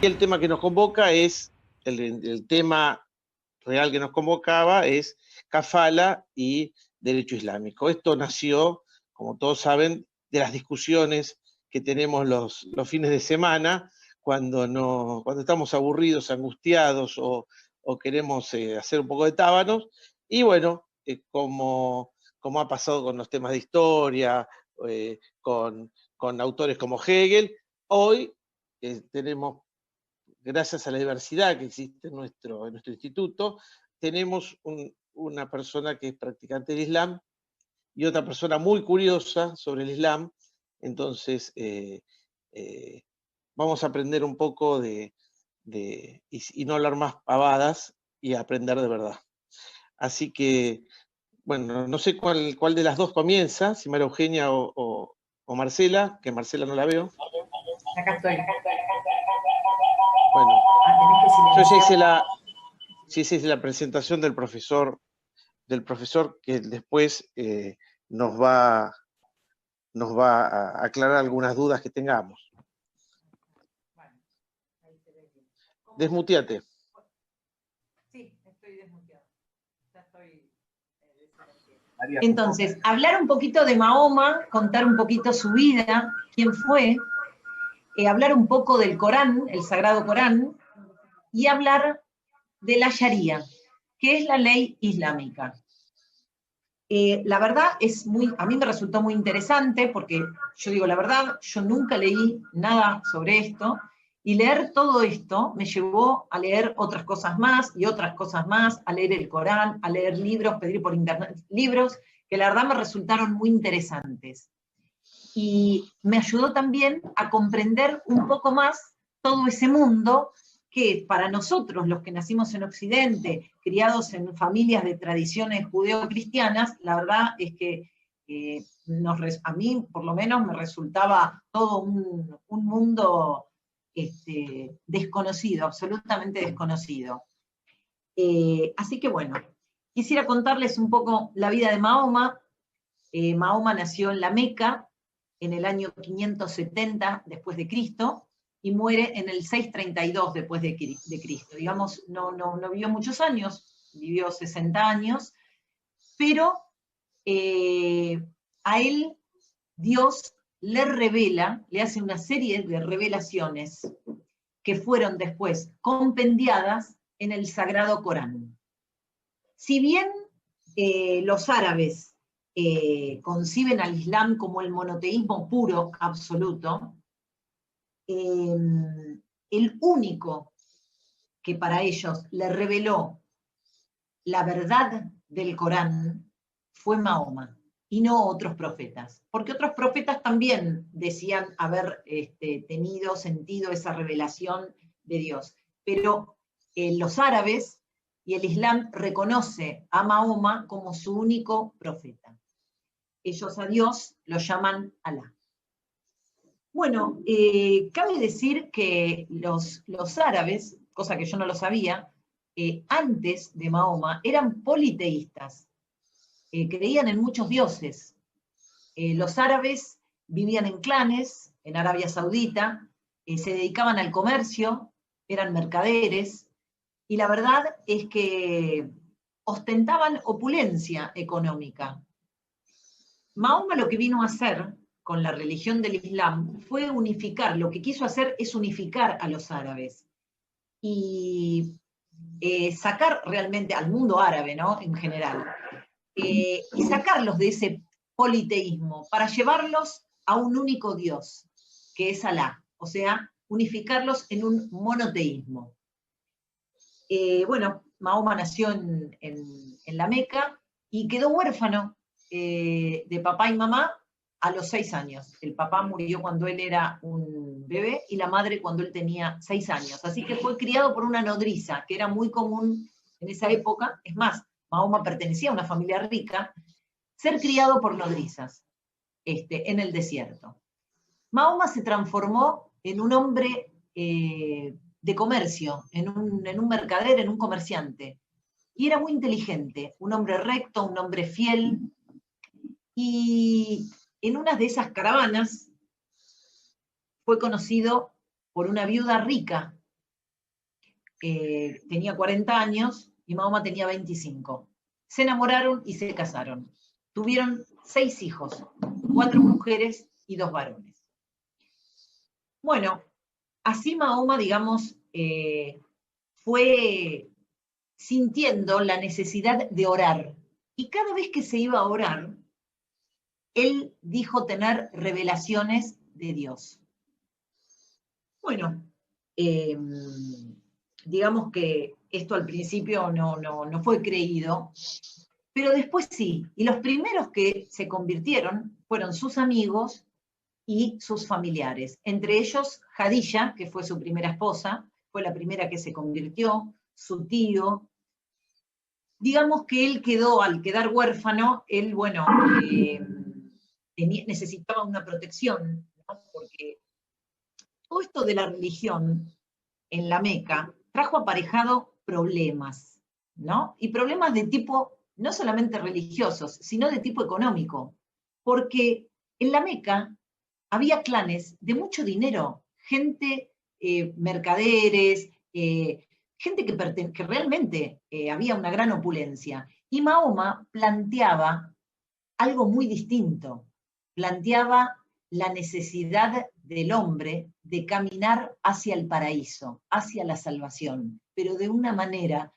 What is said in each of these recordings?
el tema que nos convoca es, el tema real que nos convocaba es Kafala y derecho islámico. Esto nació, como todos saben, de las discusiones que tenemos los fines de semana, cuando estamos aburridos, angustiados o queremos hacer un poco de tábanos. Y bueno, como ha pasado con los temas de historia, con autores como Hegel, hoy tenemos, gracias a la diversidad que existe en nuestro instituto, tenemos una persona que es practicante del Islam y otra persona muy curiosa sobre el Islam. Entonces, vamos a aprender un poco y no hablar más pavadas y aprender de verdad. Así que, bueno, no sé cuál de las dos comienza, si María Eugenia o Marcela, que Marcela no la veo. Acá estoy. Bueno, yo ya sí hice la presentación del profesor que después nos va a aclarar algunas dudas que tengamos. Desmuteate. Sí, estoy desmuteado. Ya estoy. Entonces, hablar un poquito de Mahoma, contar un poquito su vida, quién fue, hablar un poco del Corán, el Sagrado Corán, y hablar de la Sharia, que es la ley islámica. La verdad a mí me resultó muy interesante porque yo digo la verdad, yo nunca leí nada sobre esto y leer todo esto me llevó a leer otras cosas más y otras cosas más, a leer el Corán, a leer libros, pedir por internet libros que la verdad me resultaron muy interesantes. Y me ayudó también a comprender un poco más todo ese mundo que para nosotros, los que nacimos en Occidente, criados en familias de tradiciones judeo-cristianas, la verdad es que a mí, por lo menos, me resultaba todo un mundo desconocido, absolutamente desconocido. Así que bueno, quisiera contarles un poco la vida de Mahoma. Mahoma nació en la Meca en el año 570 después de Cristo, y muere en el 632 después de Cristo. Digamos, no vivió muchos años, vivió 60 años, pero a él Dios le revela, le hace una serie de revelaciones que fueron después compendiadas en el Sagrado Corán. Si bien los árabes conciben al Islam como el monoteísmo puro, absoluto, el único que para ellos le reveló la verdad del Corán fue Mahoma, y no otros profetas, porque otros profetas también decían haber sentido esa revelación de Dios, pero los árabes y el Islam reconoce a Mahoma como su único profeta. Ellos a Dios lo llaman Alá. Bueno, cabe decir que los árabes, cosa que yo no lo sabía, antes de Mahoma eran politeístas, creían en muchos dioses. Los árabes vivían en clanes, en Arabia Saudita, se dedicaban al comercio, eran mercaderes, y la verdad es que ostentaban opulencia económica. Mahoma lo que vino a hacer con la religión del Islam fue unificar, lo que quiso hacer es unificar a los árabes y sacar realmente al mundo árabe, ¿no? En general, y sacarlos de ese politeísmo para llevarlos a un único Dios, que es Alá, o sea, unificarlos en un monoteísmo. Bueno, Mahoma nació en la Meca y quedó huérfano de papá y mamá a los 6 años. El papá murió cuando él era un bebé y la madre cuando él tenía 6 años. Así que fue criado por una nodriza, que era muy común en esa época. Es más, Mahoma pertenecía a una familia rica, ser criado por nodrizas en el desierto. Mahoma se transformó en un hombre de comercio, en un mercader, en un comerciante. Y era muy inteligente, un hombre recto, un hombre fiel. Y en una de esas caravanas fue conocido por una viuda rica tenía 40 años y Mahoma tenía 25. Se enamoraron y se casaron. Tuvieron 6 hijos, 4 mujeres y 2 varones. Bueno, así Mahoma, digamos, fue sintiendo la necesidad de orar. Y cada vez que se iba a orar, él dijo tener revelaciones de Dios. Bueno, digamos que esto al principio no fue creído, pero después sí. Y los primeros que se convirtieron fueron sus amigos y sus familiares. Entre ellos, Jadilla, que fue su primera esposa, fue la primera que se convirtió, su tío. Digamos que él quedó, al quedar huérfano, él, bueno, necesitaba una protección, ¿no? Porque todo esto de la religión en la Meca trajo aparejado problemas, ¿no? Y problemas de tipo no solamente religiosos, sino de tipo económico, porque en la Meca había clanes de mucho dinero, gente, mercaderes, gente que realmente había una gran opulencia. Y Mahoma planteaba algo muy distinto, planteaba la necesidad del hombre de caminar hacia el paraíso, hacia la salvación, pero de una manera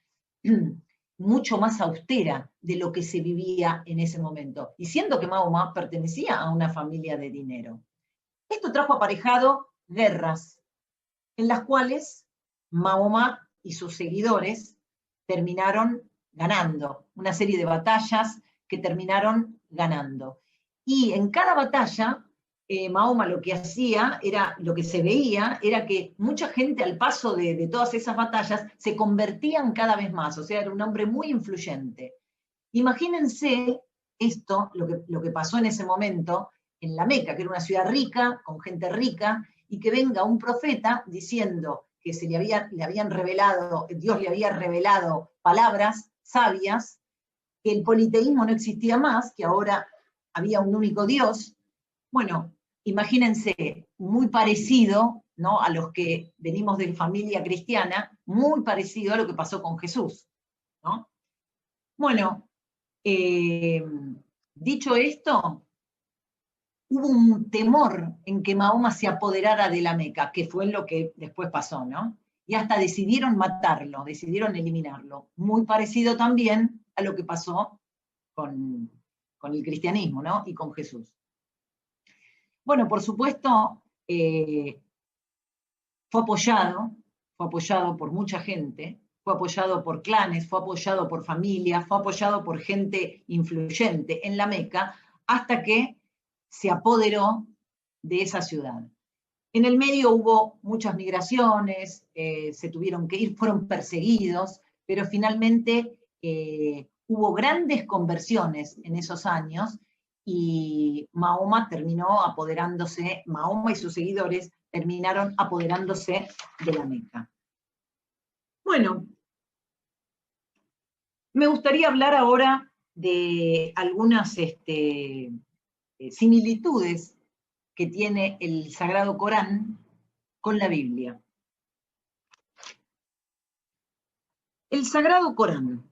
mucho más austera de lo que se vivía en ese momento, y siendo que Mahoma pertenecía a una familia de dinero. Esto trajo aparejado guerras, en las cuales Mahoma y sus seguidores terminaron ganando, una serie de batallas que terminaron ganando. Y en cada batalla, Mahoma lo que hacía, lo que se veía, era que mucha gente al paso de todas esas batallas se convertían cada vez más, o sea, era un hombre muy influyente. Imagínense esto, lo que pasó en ese momento en la Meca, que era una ciudad rica, con gente rica, y que venga un profeta diciendo que le habían revelado, Dios le había revelado palabras sabias, que el politeísmo no existía más, que ahora había un único Dios. Bueno, imagínense, muy parecido, ¿no?, a los que venimos de familia cristiana, muy parecido a lo que pasó con Jesús, ¿no? Bueno, dicho esto, hubo un temor en que Mahoma se apoderara de la Meca, que fue lo que después pasó, ¿no? Y hasta decidieron matarlo, decidieron eliminarlo. Muy parecido también a lo que pasó con el cristianismo, ¿no? Y con Jesús. Bueno, por supuesto, fue apoyado por mucha gente, fue apoyado por clanes, fue apoyado por familias, fue apoyado por gente influyente en la Meca, hasta que se apoderó de esa ciudad. En el medio hubo muchas migraciones, se tuvieron que ir, fueron perseguidos, pero finalmente hubo grandes conversiones en esos años y Mahoma terminó apoderándose, Mahoma y sus seguidores terminaron apoderándose de la Meca. Bueno, me gustaría hablar ahora de algunas similitudes que tiene el Sagrado Corán con la Biblia. El Sagrado Corán.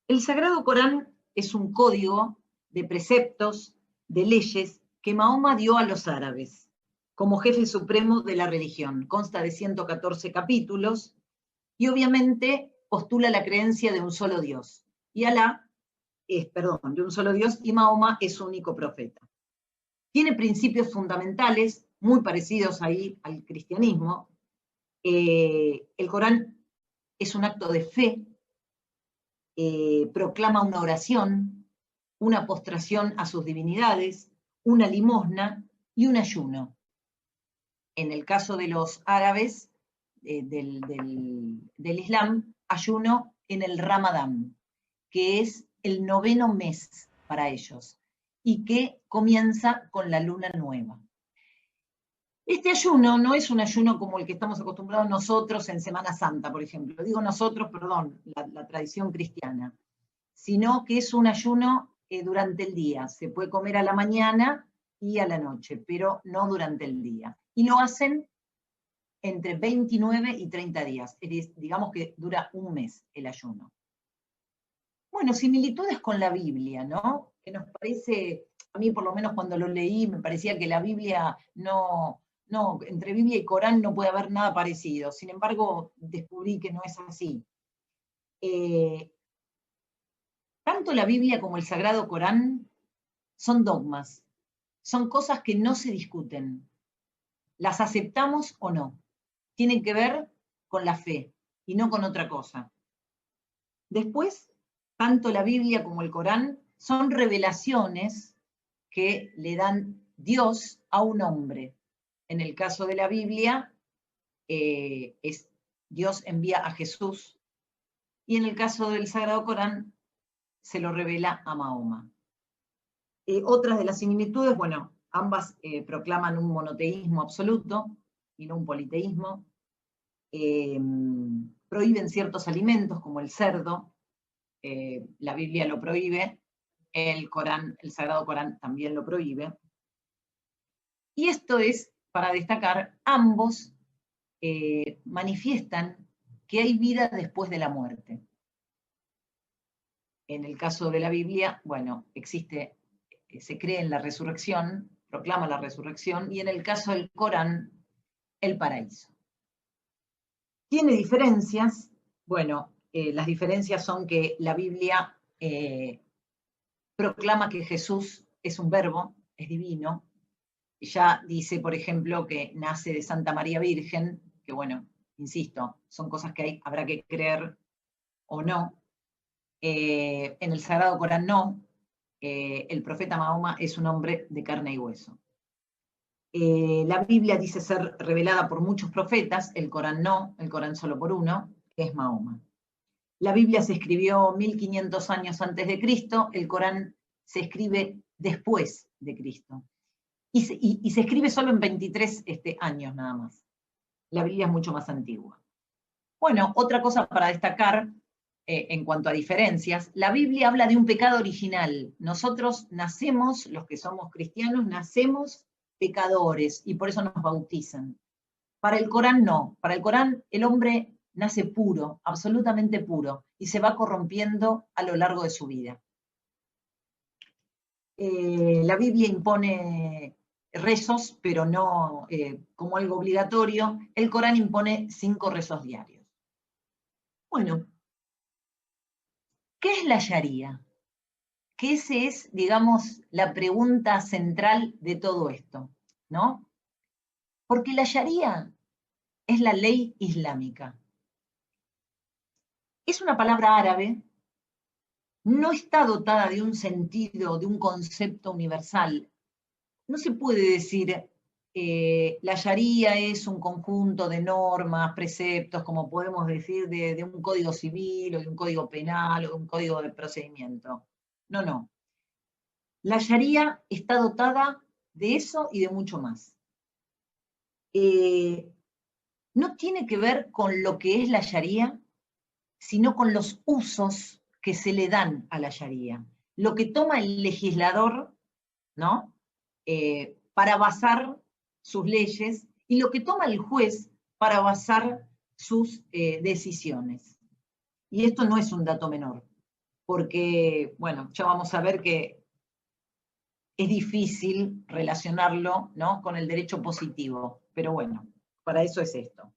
El Sagrado Corán es un código de preceptos, de leyes que Mahoma dio a los árabes como jefe supremo de la religión. Consta de 114 capítulos y obviamente postula la creencia de un solo Dios. Y Alá de un solo Dios, y Mahoma es su único profeta. Tiene principios fundamentales muy parecidos ahí al cristianismo. El Corán es un acto de fe, proclama una oración, una postración a sus divinidades, una limosna y un ayuno. En el caso de los árabes del Islam, ayuno en el Ramadán, que es el 9º mes para ellos, y que comienza con la luna nueva. Este ayuno no es un ayuno como el que estamos acostumbrados nosotros en Semana Santa, por ejemplo. Digo nosotros, perdón, la tradición cristiana, sino que es un ayuno durante el día. Se puede comer a la mañana y a la noche, pero no durante el día. Y lo hacen entre 29 y 30 días. Digamos que dura un mes el ayuno. Bueno, similitudes con la Biblia, ¿no? Que nos parece, a mí por lo menos cuando lo leí, me parecía que la Biblia no, entre Biblia y Corán no puede haber nada parecido. Sin embargo, descubrí que no es así. Tanto la Biblia como el Sagrado Corán son dogmas, son cosas que no se discuten. ¿Las aceptamos o no? Tienen que ver con la fe y no con otra cosa. Después, tanto la Biblia como el Corán son revelaciones que le dan Dios a un hombre. En el caso de la Biblia, Dios envía a Jesús, y en el caso del Sagrado Corán, se lo revela a Mahoma. Otras de las similitudes, bueno, ambas proclaman un monoteísmo absoluto y no un politeísmo. Prohíben ciertos alimentos como el cerdo, la Biblia lo prohíbe, el Sagrado Corán también lo prohíbe. Y esto es, para destacar, ambos manifiestan que hay vida después de la muerte. En el caso de la Biblia, bueno, se cree en la resurrección, proclama la resurrección, y en el caso del Corán, el paraíso. ¿Tiene diferencias? Bueno, las diferencias son que la Biblia proclama que Jesús es un verbo, es divino. Ya dice, por ejemplo, que nace de Santa María Virgen, que bueno, insisto, son cosas que habrá que creer o no. En el Sagrado Corán no. El profeta Mahoma es un hombre de carne y hueso. La Biblia dice ser revelada por muchos profetas, el Corán no, el Corán solo por uno, que es Mahoma. La Biblia se escribió 1500 años antes de Cristo, el Corán se escribe después de Cristo. Y se escribe solo en 23 años nada más. La Biblia es mucho más antigua. Bueno, otra cosa para destacar en cuanto a diferencias, la Biblia habla de un pecado original. Nosotros nacemos, los que somos cristianos, nacemos pecadores y por eso nos bautizan. Para el Corán no, para el Corán el hombre nace puro, absolutamente puro, y se va corrompiendo a lo largo de su vida. La Biblia impone rezos, pero no como algo obligatorio. El Corán impone 5 rezos diarios. Bueno, ¿qué es la Sharia? Que esa es, digamos, la pregunta central de todo esto, ¿no? Porque la Sharia es la ley islámica. Es una palabra árabe, no está dotada de un sentido, de un concepto universal. No se puede decir la Sharia es un conjunto de normas, preceptos, como podemos decir de un código civil o de un código penal o de un código de procedimiento. No, no. La Sharia está dotada de eso y de mucho más. No tiene que ver con lo que es la Sharia, sino con los usos que se le dan a la Sharia. Lo que toma el legislador, ¿no? Para basar sus leyes y lo que toma el juez para basar sus decisiones. Y esto no es un dato menor, porque, bueno, ya vamos a ver que es difícil relacionarlo, ¿no?, con el derecho positivo, pero bueno, para eso es esto.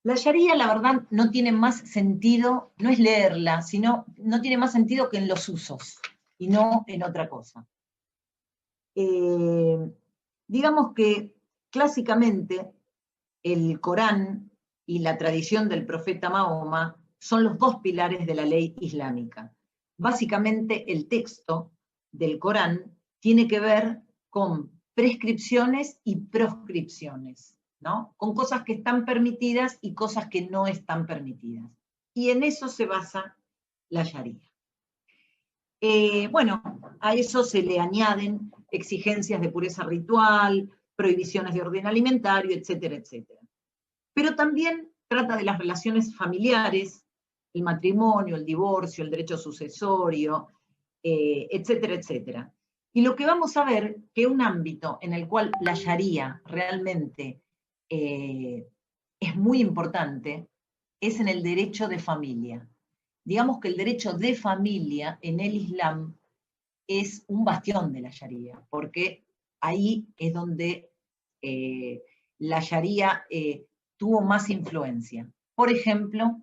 La Sharia, la verdad, no tiene más sentido, no es leerla, sino no tiene más sentido que en los usos y no en otra cosa. Digamos que clásicamente el Corán y la tradición del profeta Mahoma son los 2 pilares de la ley islámica. Básicamente el texto del Corán tiene que ver con prescripciones y proscripciones, ¿no? Con cosas que están permitidas y cosas que no están permitidas. Y en eso se basa la Sharia. Bueno, a eso se le añaden exigencias de pureza ritual, prohibiciones de orden alimentario, etcétera, etcétera. Pero también trata de las relaciones familiares, el matrimonio, el divorcio, el derecho sucesorio, etcétera, etcétera. Y lo que vamos a ver, que un ámbito en el cual la Sharia realmente es muy importante es en el derecho de familia. Digamos que el derecho de familia en el Islam es un bastión de la Sharia, porque ahí es donde la Sharia tuvo más influencia. Por ejemplo,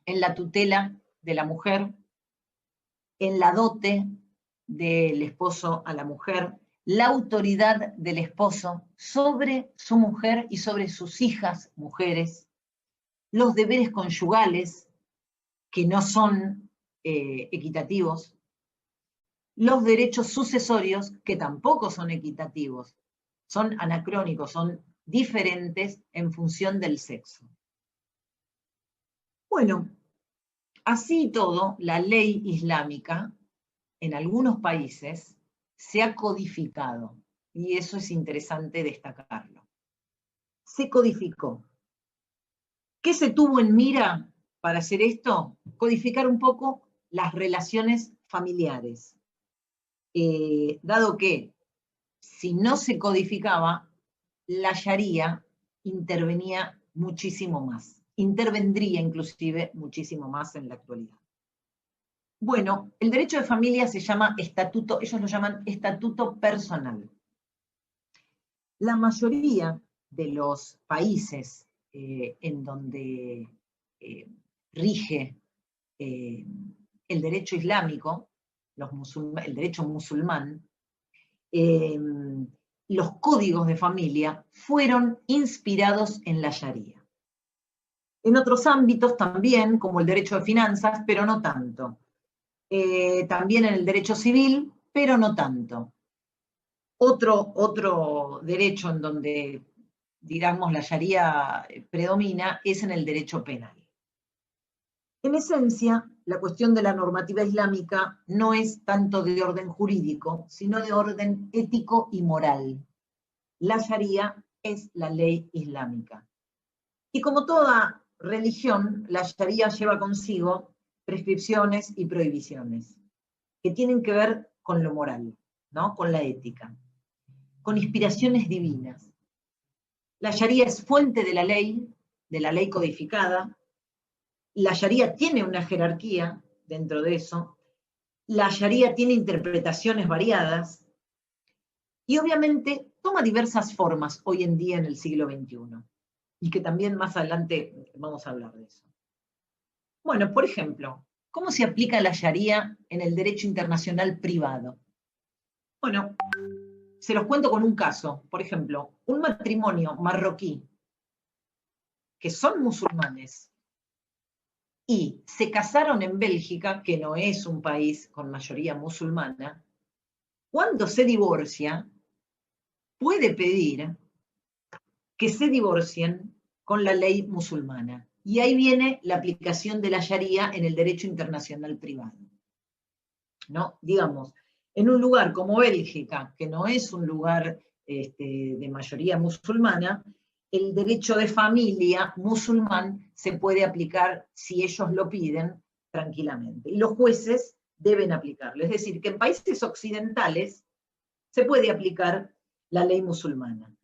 en la tutela de la mujer, en la dote del esposo a la mujer, la autoridad del esposo sobre su mujer y sobre sus hijas mujeres, los deberes conyugales, que no son equitativos, los derechos sucesorios, que tampoco son equitativos, son anacrónicos, son diferentes en función del sexo. Bueno, así y todo, la ley islámica en algunos países se ha codificado, y eso es interesante destacarlo. Se codificó. ¿Qué se tuvo en mira para hacer esto? Codificar un poco las relaciones familiares. Dado que si no se codificaba, la Sharia intervenía muchísimo más. Intervendría inclusive muchísimo más en la actualidad. Bueno, el derecho de familia se llama estatuto, ellos lo llaman estatuto personal. La mayoría de los países en donde rige el derecho islámico, el derecho musulmán, los códigos de familia fueron inspirados en la Sharia. En otros ámbitos también, como el derecho de finanzas, pero no tanto. También en el derecho civil, pero no tanto. Otro derecho en donde, digamos, la Sharia predomina es en el derecho penal. En esencia, la cuestión de la normativa islámica no es tanto de orden jurídico, sino de orden ético y moral. La Sharia es la ley islámica. Y como toda religión, la Sharia lleva consigo prescripciones y prohibiciones que tienen que ver con lo moral, ¿no? Con la ética, con inspiraciones divinas. La Sharia es fuente de la ley codificada. La Sharia tiene una jerarquía dentro de eso. La Sharia tiene interpretaciones variadas y obviamente toma diversas formas hoy en día en el siglo XXI. Y que también más adelante vamos a hablar de eso. Bueno, por ejemplo, ¿cómo se aplica la Sharia en el derecho internacional privado? Bueno, se los cuento con un caso. Por ejemplo, un matrimonio marroquí que son musulmanes y se casaron en Bélgica, que no es un país con mayoría musulmana, cuando se divorcia, puede pedir que se divorcien con la ley musulmana. Y ahí viene la aplicación de la Sharia en el derecho internacional privado. ¿No? Digamos, en un lugar como Bélgica, que no es un lugar de mayoría musulmana, el derecho de familia musulmán se puede aplicar, si ellos lo piden, tranquilamente. Y los jueces deben aplicarlo. Es decir, que en países occidentales se puede aplicar la ley musulmana.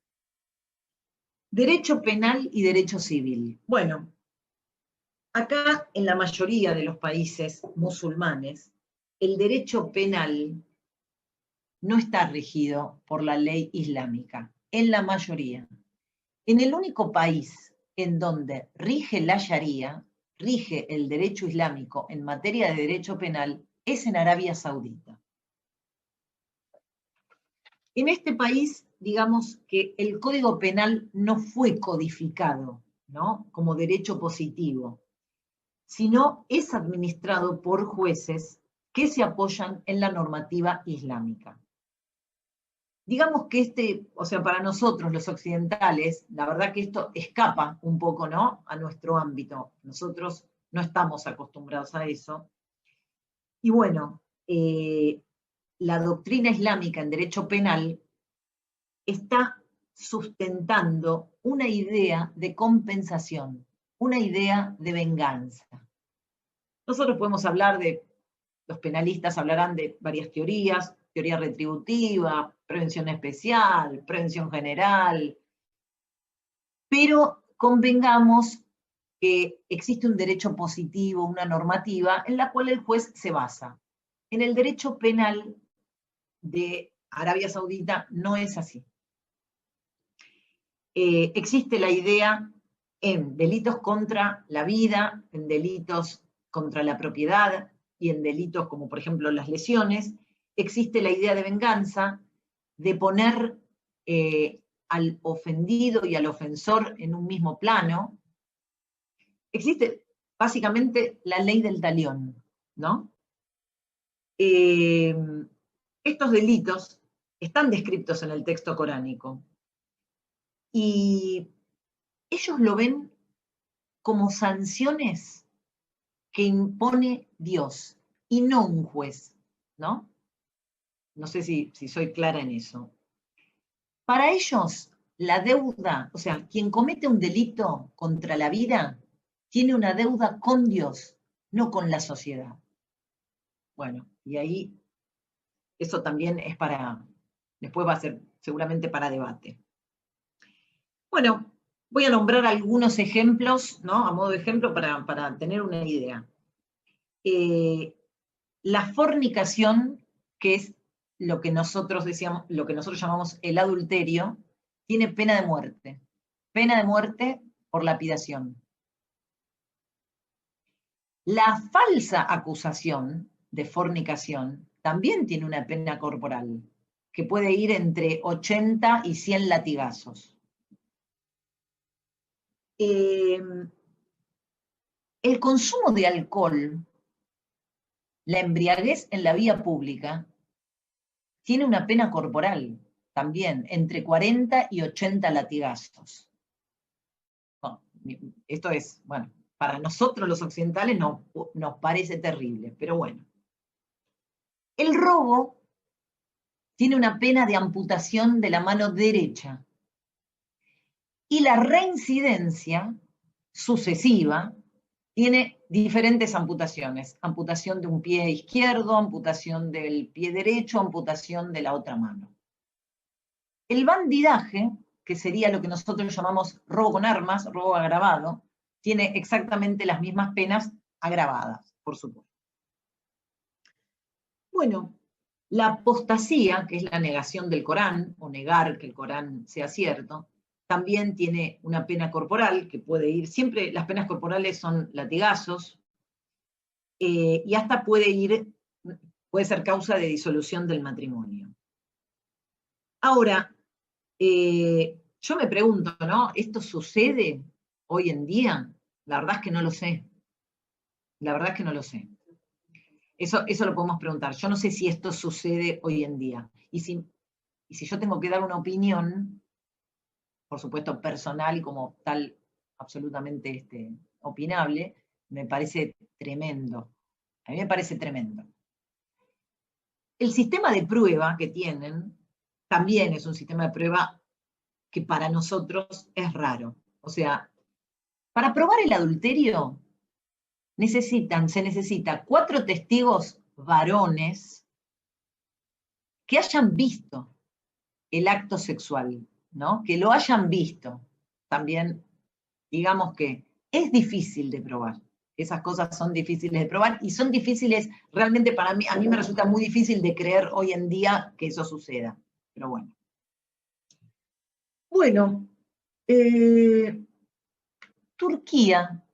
Derecho penal y derecho civil. Bueno, acá en la mayoría de los países musulmanes, el derecho penal no está regido por la ley islámica, en la mayoría. En el único país en donde rige la Sharia, rige el derecho islámico en materia de derecho penal, es en Arabia Saudita. En este país, digamos que el Código Penal no fue codificado, ¿no? Como derecho positivo, sino es administrado por jueces que se apoyan en la normativa islámica. Digamos que para nosotros los occidentales, la verdad que esto escapa un poco, ¿no? A nuestro ámbito. Nosotros no estamos acostumbrados a eso. Y bueno, la doctrina islámica en derecho penal está sustentando una idea de compensación, una idea de venganza. Nosotros podemos hablar los penalistas hablarán de varias teorías, teoría retributiva, prevención especial, prevención general. pero convengamos que existe un derecho positivo, una normativa, en la cual el juez se basa. En el derecho penal de Arabia Saudita no es así. Existe la idea en delitos contra la vida, en delitos contra la propiedad y en delitos como por ejemplo las lesiones, existe la idea de venganza, de poner al ofendido y al ofensor en un mismo plano. Existe básicamente la ley del talión, ¿no? Estos delitos están descritos en el texto coránico y ellos lo ven como sanciones que impone Dios y no un juez, ¿no? No sé si soy clara en eso. Para ellos, la deuda, o sea, quien comete un delito contra la vida, tiene una deuda con Dios, no con la sociedad. Bueno, y ahí eso también es para, después va a ser seguramente para debate. Bueno, voy a nombrar algunos ejemplos, ¿no? A modo de ejemplo para tener una idea. La fornicación, que es lo que nosotros decíamos, lo que nosotros llamamos el adulterio, tiene pena de muerte. Pena de muerte por lapidación. La falsa acusación de fornicación también tiene una pena corporal, que puede ir entre 80 y 100 latigazos. El consumo de alcohol, la embriaguez en la vía pública, tiene una pena corporal también, entre 40 y 80 latigazos. No, esto es, bueno, para nosotros los occidentales nos parece terrible, pero bueno. El robo tiene una pena de amputación de la mano derecha. Y la reincidencia sucesiva tiene diferentes amputaciones. Amputación de un pie izquierdo, amputación del pie derecho, amputación de la otra mano. El bandidaje, que sería lo que nosotros llamamos robo con armas, robo agravado, tiene exactamente las mismas penas agravadas, por supuesto. Bueno, la apostasía, que es la negación del Corán, o negar que el Corán sea cierto, también tiene una pena corporal que puede ir, siempre las penas corporales son latigazos, y hasta puede ser causa de disolución del matrimonio. Ahora, yo me pregunto, ¿no? ¿Esto sucede hoy en día? La verdad es que no lo sé. La verdad es que no lo sé. Eso lo podemos preguntar. Yo no sé si esto sucede hoy en día. Y si yo tengo que dar una opinión, por supuesto personal y como tal absolutamente opinable, me parece tremendo. A mí me parece tremendo. El sistema de prueba que tienen también es un sistema de prueba que para nosotros es raro. O sea, para probar el adulterio se necesita 4 testigos varones que hayan visto el acto sexual, ¿no? Que lo hayan visto. También, digamos que es difícil de probar. Esas cosas son difíciles de probar y son difíciles, realmente para mí, a mí me resulta muy difícil de creer hoy en día que eso suceda. Pero bueno. Bueno, Turquía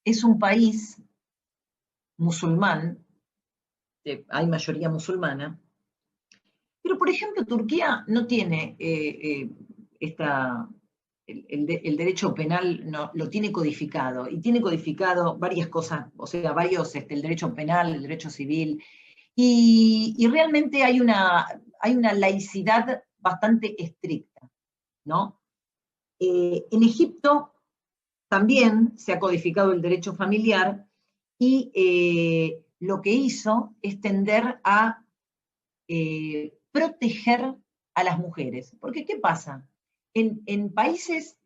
es un país musulmán, hay mayoría musulmana, pero por ejemplo Turquía no tiene el derecho penal, no, lo tiene codificado, y tiene codificado varias cosas, o sea, el derecho penal, el derecho civil, y realmente hay una laicidad bastante estricta, ¿no? En Egipto también se ha codificado el derecho familiar y lo que hizo es tender a proteger a las mujeres. Porque, ¿qué pasa? En países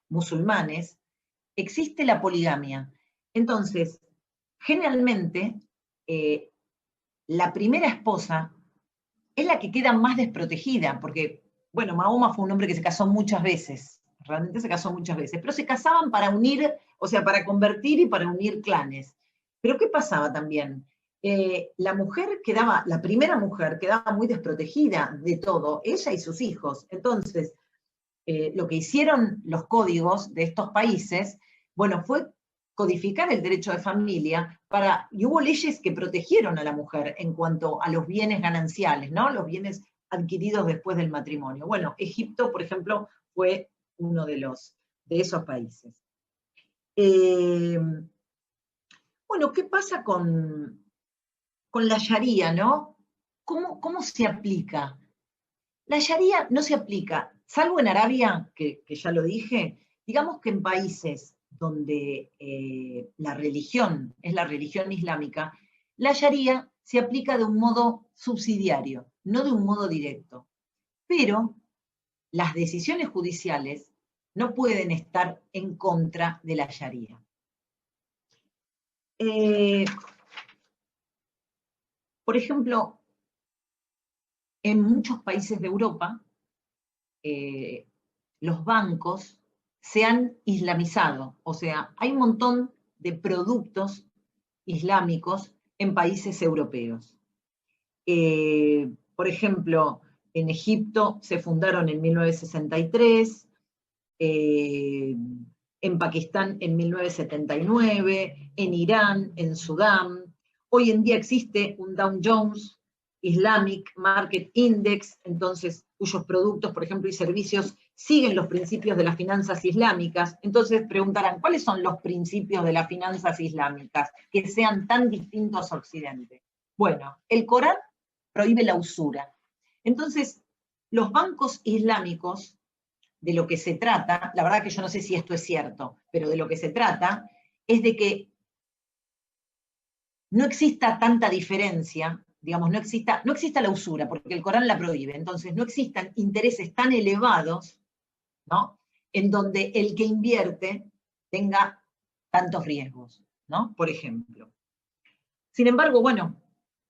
musulmanes existe la poligamia. Entonces, generalmente, la primera esposa es la que queda más desprotegida, porque, bueno, Mahoma fue un hombre que se casó muchas veces, realmente se casó muchas veces, pero se casaban para unir, o sea, para convertir y para unir clanes. Pero ¿qué pasaba también? La mujer quedaba, la primera mujer quedaba muy desprotegida de todo, ella y sus hijos. Entonces, lo que hicieron los códigos de estos países, bueno, fue codificar el derecho de familia y hubo leyes que protegieron a la mujer en cuanto a los bienes gananciales, ¿no? Los bienes adquiridos después del matrimonio. Bueno, Egipto, por ejemplo, fue uno de esos países. Bueno, ¿qué pasa con la Sharia, no? ¿Cómo se aplica? La Sharia no se aplica, salvo en Arabia, que ya lo dije, digamos que en países donde la religión es la religión islámica, la Sharia se aplica de un modo subsidiario, no de un modo directo. Pero las decisiones judiciales no pueden estar en contra de la Sharia. Por ejemplo, en muchos países de Europa, los bancos se han islamizado, o sea, hay un montón de productos islámicos en países europeos. Por ejemplo, en Egipto se fundaron en 1963, en Pakistán en 1979, en Irán, en Sudán. Hoy en día existe un Dow Jones Islamic Market Index, entonces, cuyos productos, por ejemplo, y servicios siguen los principios de las finanzas islámicas. Entonces preguntarán, ¿cuáles son los principios de las finanzas islámicas que sean tan distintos a Occidente? Bueno, el Corán prohíbe la usura. Entonces, los bancos islámicos, de lo que se trata, la verdad que yo no sé si esto es cierto, pero de lo que se trata es de que no exista tanta diferencia, digamos, no exista la usura, porque el Corán la prohíbe, entonces no existan intereses tan elevados, ¿no?, en donde el que invierte tenga tantos riesgos, ¿no?, por ejemplo. Sin embargo, bueno,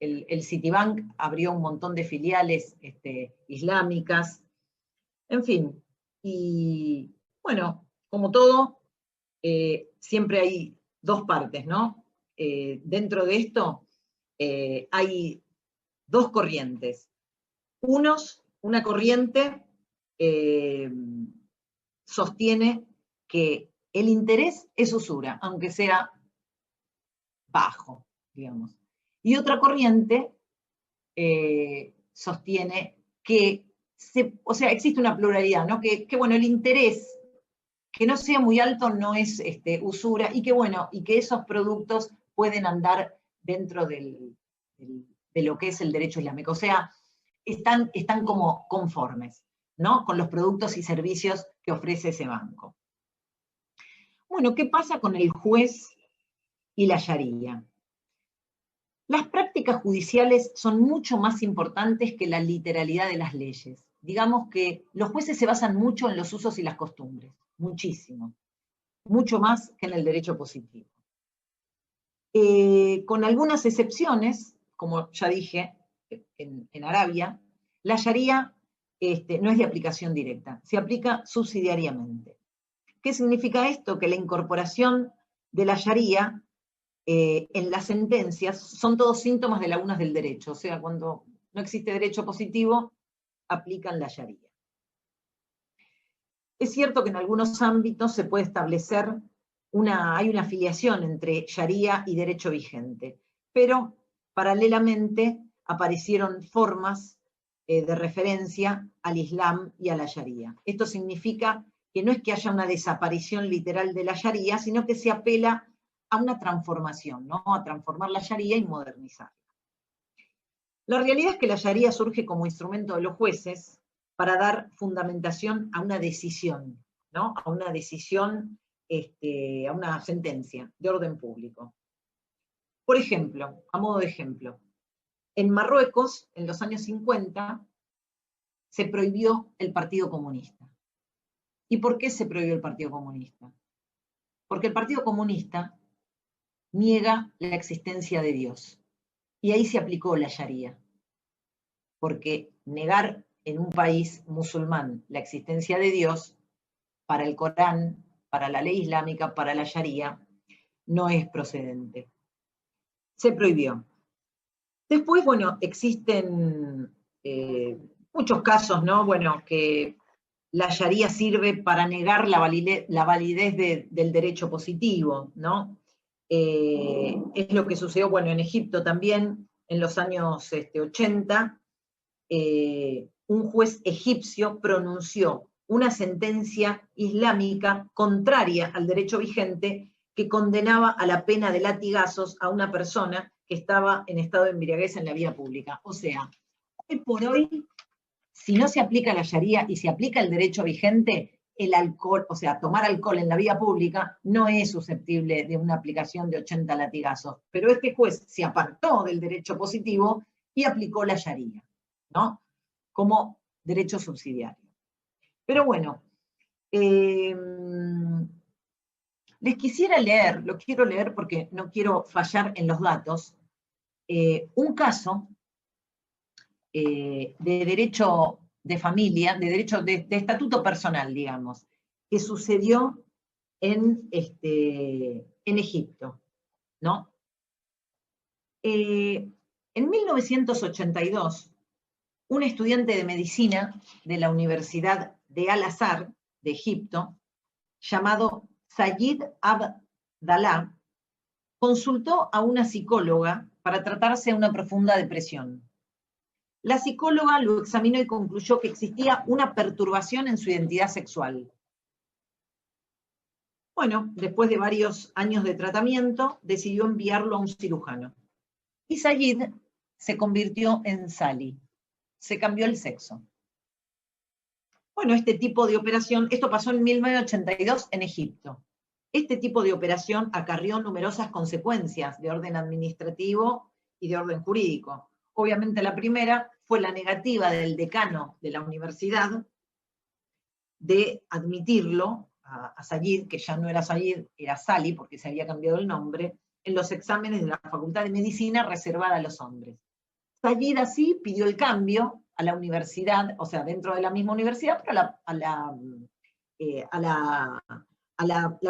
el Citibank abrió un montón de filiales islámicas, en fin, y bueno, como todo, siempre hay dos partes, ¿no? Dentro de esto hay dos corrientes. Una corriente sostiene que el interés es usura, aunque sea bajo, digamos. Y otra corriente sostiene que, o sea, existe una pluralidad, ¿no? Que bueno, el interés que no sea muy alto no es usura, y que bueno, y que esos productos pueden andar dentro de lo que es el derecho islámico. O sea, están como conformes, ¿no?, con los productos y servicios que ofrece ese banco. Bueno, ¿qué pasa con el juez y la Sharia? Las prácticas judiciales son mucho más importantes que la literalidad de las leyes. Digamos que los jueces se basan mucho en los usos y las costumbres, muchísimo, mucho más que en el derecho positivo. Con algunas excepciones, como ya dije, en Arabia, la Sharia no es de aplicación directa, se aplica subsidiariamente. ¿Qué significa esto? Que la incorporación de la Sharia en las sentencias son todos síntomas de lagunas del derecho, o sea, cuando no existe derecho positivo, aplican la Sharia. Es cierto que en algunos ámbitos se puede establecer hay una afiliación entre Sharia y derecho vigente, pero paralelamente aparecieron formas de referencia al Islam y a la Sharia. Esto significa que no es que haya una desaparición literal de la Sharia, sino que se apela a una transformación, ¿no?, a transformar la Sharia y modernizarla. La realidad es que la Sharia surge como instrumento de los jueces para dar fundamentación a una decisión, ¿no?, a una decisión, a una sentencia de orden público. Por ejemplo, a modo de ejemplo, en Marruecos, en los años 50, se prohibió el Partido Comunista. ¿Y por qué se prohibió el Partido Comunista? Porque el Partido Comunista niega la existencia de Dios. Y ahí se aplicó la Sharia. Porque negar en un país musulmán la existencia de Dios para el Corán, para la ley islámica, para la Sharia, no es procedente. Se prohibió. Después, bueno, existen muchos casos, ¿no? Bueno, que la Sharia sirve para negar la validez del derecho positivo, ¿no? Es lo que sucedió, bueno, en Egipto también, en los años 80, un juez egipcio pronunció una sentencia islámica contraria al derecho vigente que condenaba a la pena de latigazos a una persona que estaba en estado de embriaguez en la vía pública. O sea, hoy por hoy, si no se aplica la Sharia y se aplica el derecho vigente, el alcohol, o sea, tomar alcohol en la vía pública no es susceptible de una aplicación de 80 latigazos. Pero este juez se apartó del derecho positivo y aplicó la Sharia, ¿no? Como derecho subsidiario. Pero bueno, les quisiera leer, lo quiero leer porque no quiero fallar en los datos, un caso de derecho de familia, de derecho de estatuto personal, digamos, que sucedió en Egipto, ¿no? En 1982, un estudiante de medicina de la Universidad de Al-Azhar de Egipto, llamado Sayid Abdallah, consultó a una psicóloga para tratarse de una profunda depresión. La psicóloga lo examinó y concluyó que existía una perturbación en su identidad sexual. Bueno, después de varios años de tratamiento, decidió enviarlo a un cirujano. Y Sayid se convirtió en Sally. Se cambió el sexo. Bueno, este tipo de operación, esto pasó en 1982 en Egipto. Este tipo de operación acarrió numerosas consecuencias de orden administrativo y de orden jurídico. Obviamente la primera fue la negativa del decano de la universidad de admitirlo a Sayid, que ya no era Sayid, era Sally, porque se había cambiado el nombre, en los exámenes de la Facultad de Medicina reservada a los hombres. Sayid así pidió el cambio a la universidad, o sea, dentro de la misma universidad, pero la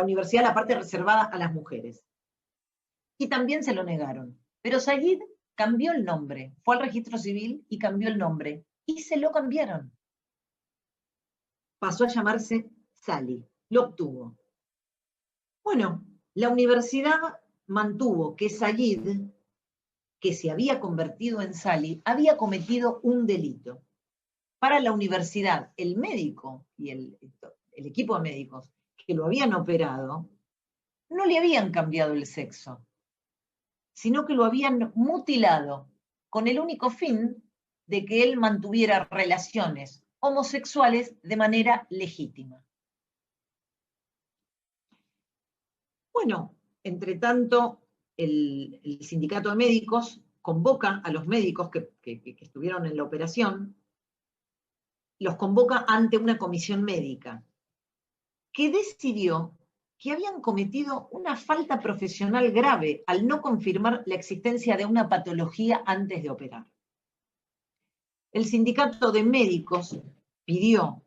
universidad, la parte reservada a las mujeres. Y también se lo negaron. Pero Sayid cambió el nombre, fue al registro civil y cambió el nombre. Y se lo cambiaron. Pasó a llamarse Sally. Lo obtuvo. Bueno, la universidad mantuvo que Sayid, que se había convertido en Sally, había cometido un delito. Para la universidad, el médico y el equipo de médicos que lo habían operado, no le habían cambiado el sexo, sino que lo habían mutilado con el único fin de que él mantuviera relaciones homosexuales de manera legítima. Bueno, entre tanto, el sindicato de médicos convoca a los médicos que estuvieron en la operación, los convoca ante una comisión médica, que decidió que habían cometido una falta profesional grave al no confirmar la existencia de una patología antes de operar. El sindicato de médicos pidió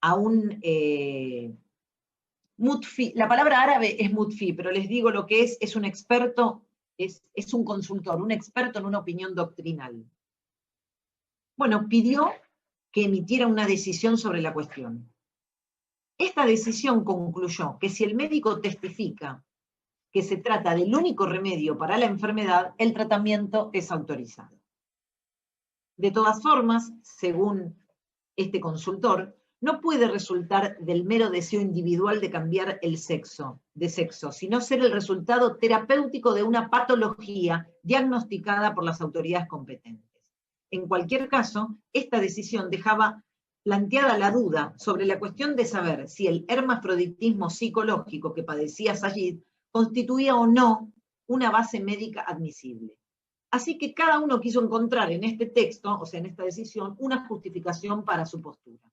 a un mutfi, la palabra árabe es mutfi, pero les digo lo que es un experto, es un consultor, un experto en una opinión doctrinal. Bueno, pidió que emitiera una decisión sobre la cuestión. Esta decisión concluyó que si el médico testifica que se trata del único remedio para la enfermedad, el tratamiento es autorizado. De todas formas, según este consultor, no puede resultar del mero deseo individual de cambiar de sexo, sino ser el resultado terapéutico de una patología diagnosticada por las autoridades competentes. En cualquier caso, esta decisión dejaba planteada la duda sobre la cuestión de saber si el hermafroditismo psicológico que padecía Sayid constituía o no una base médica admisible. Así que cada uno quiso encontrar en este texto, o sea, en esta decisión, una justificación para su postura.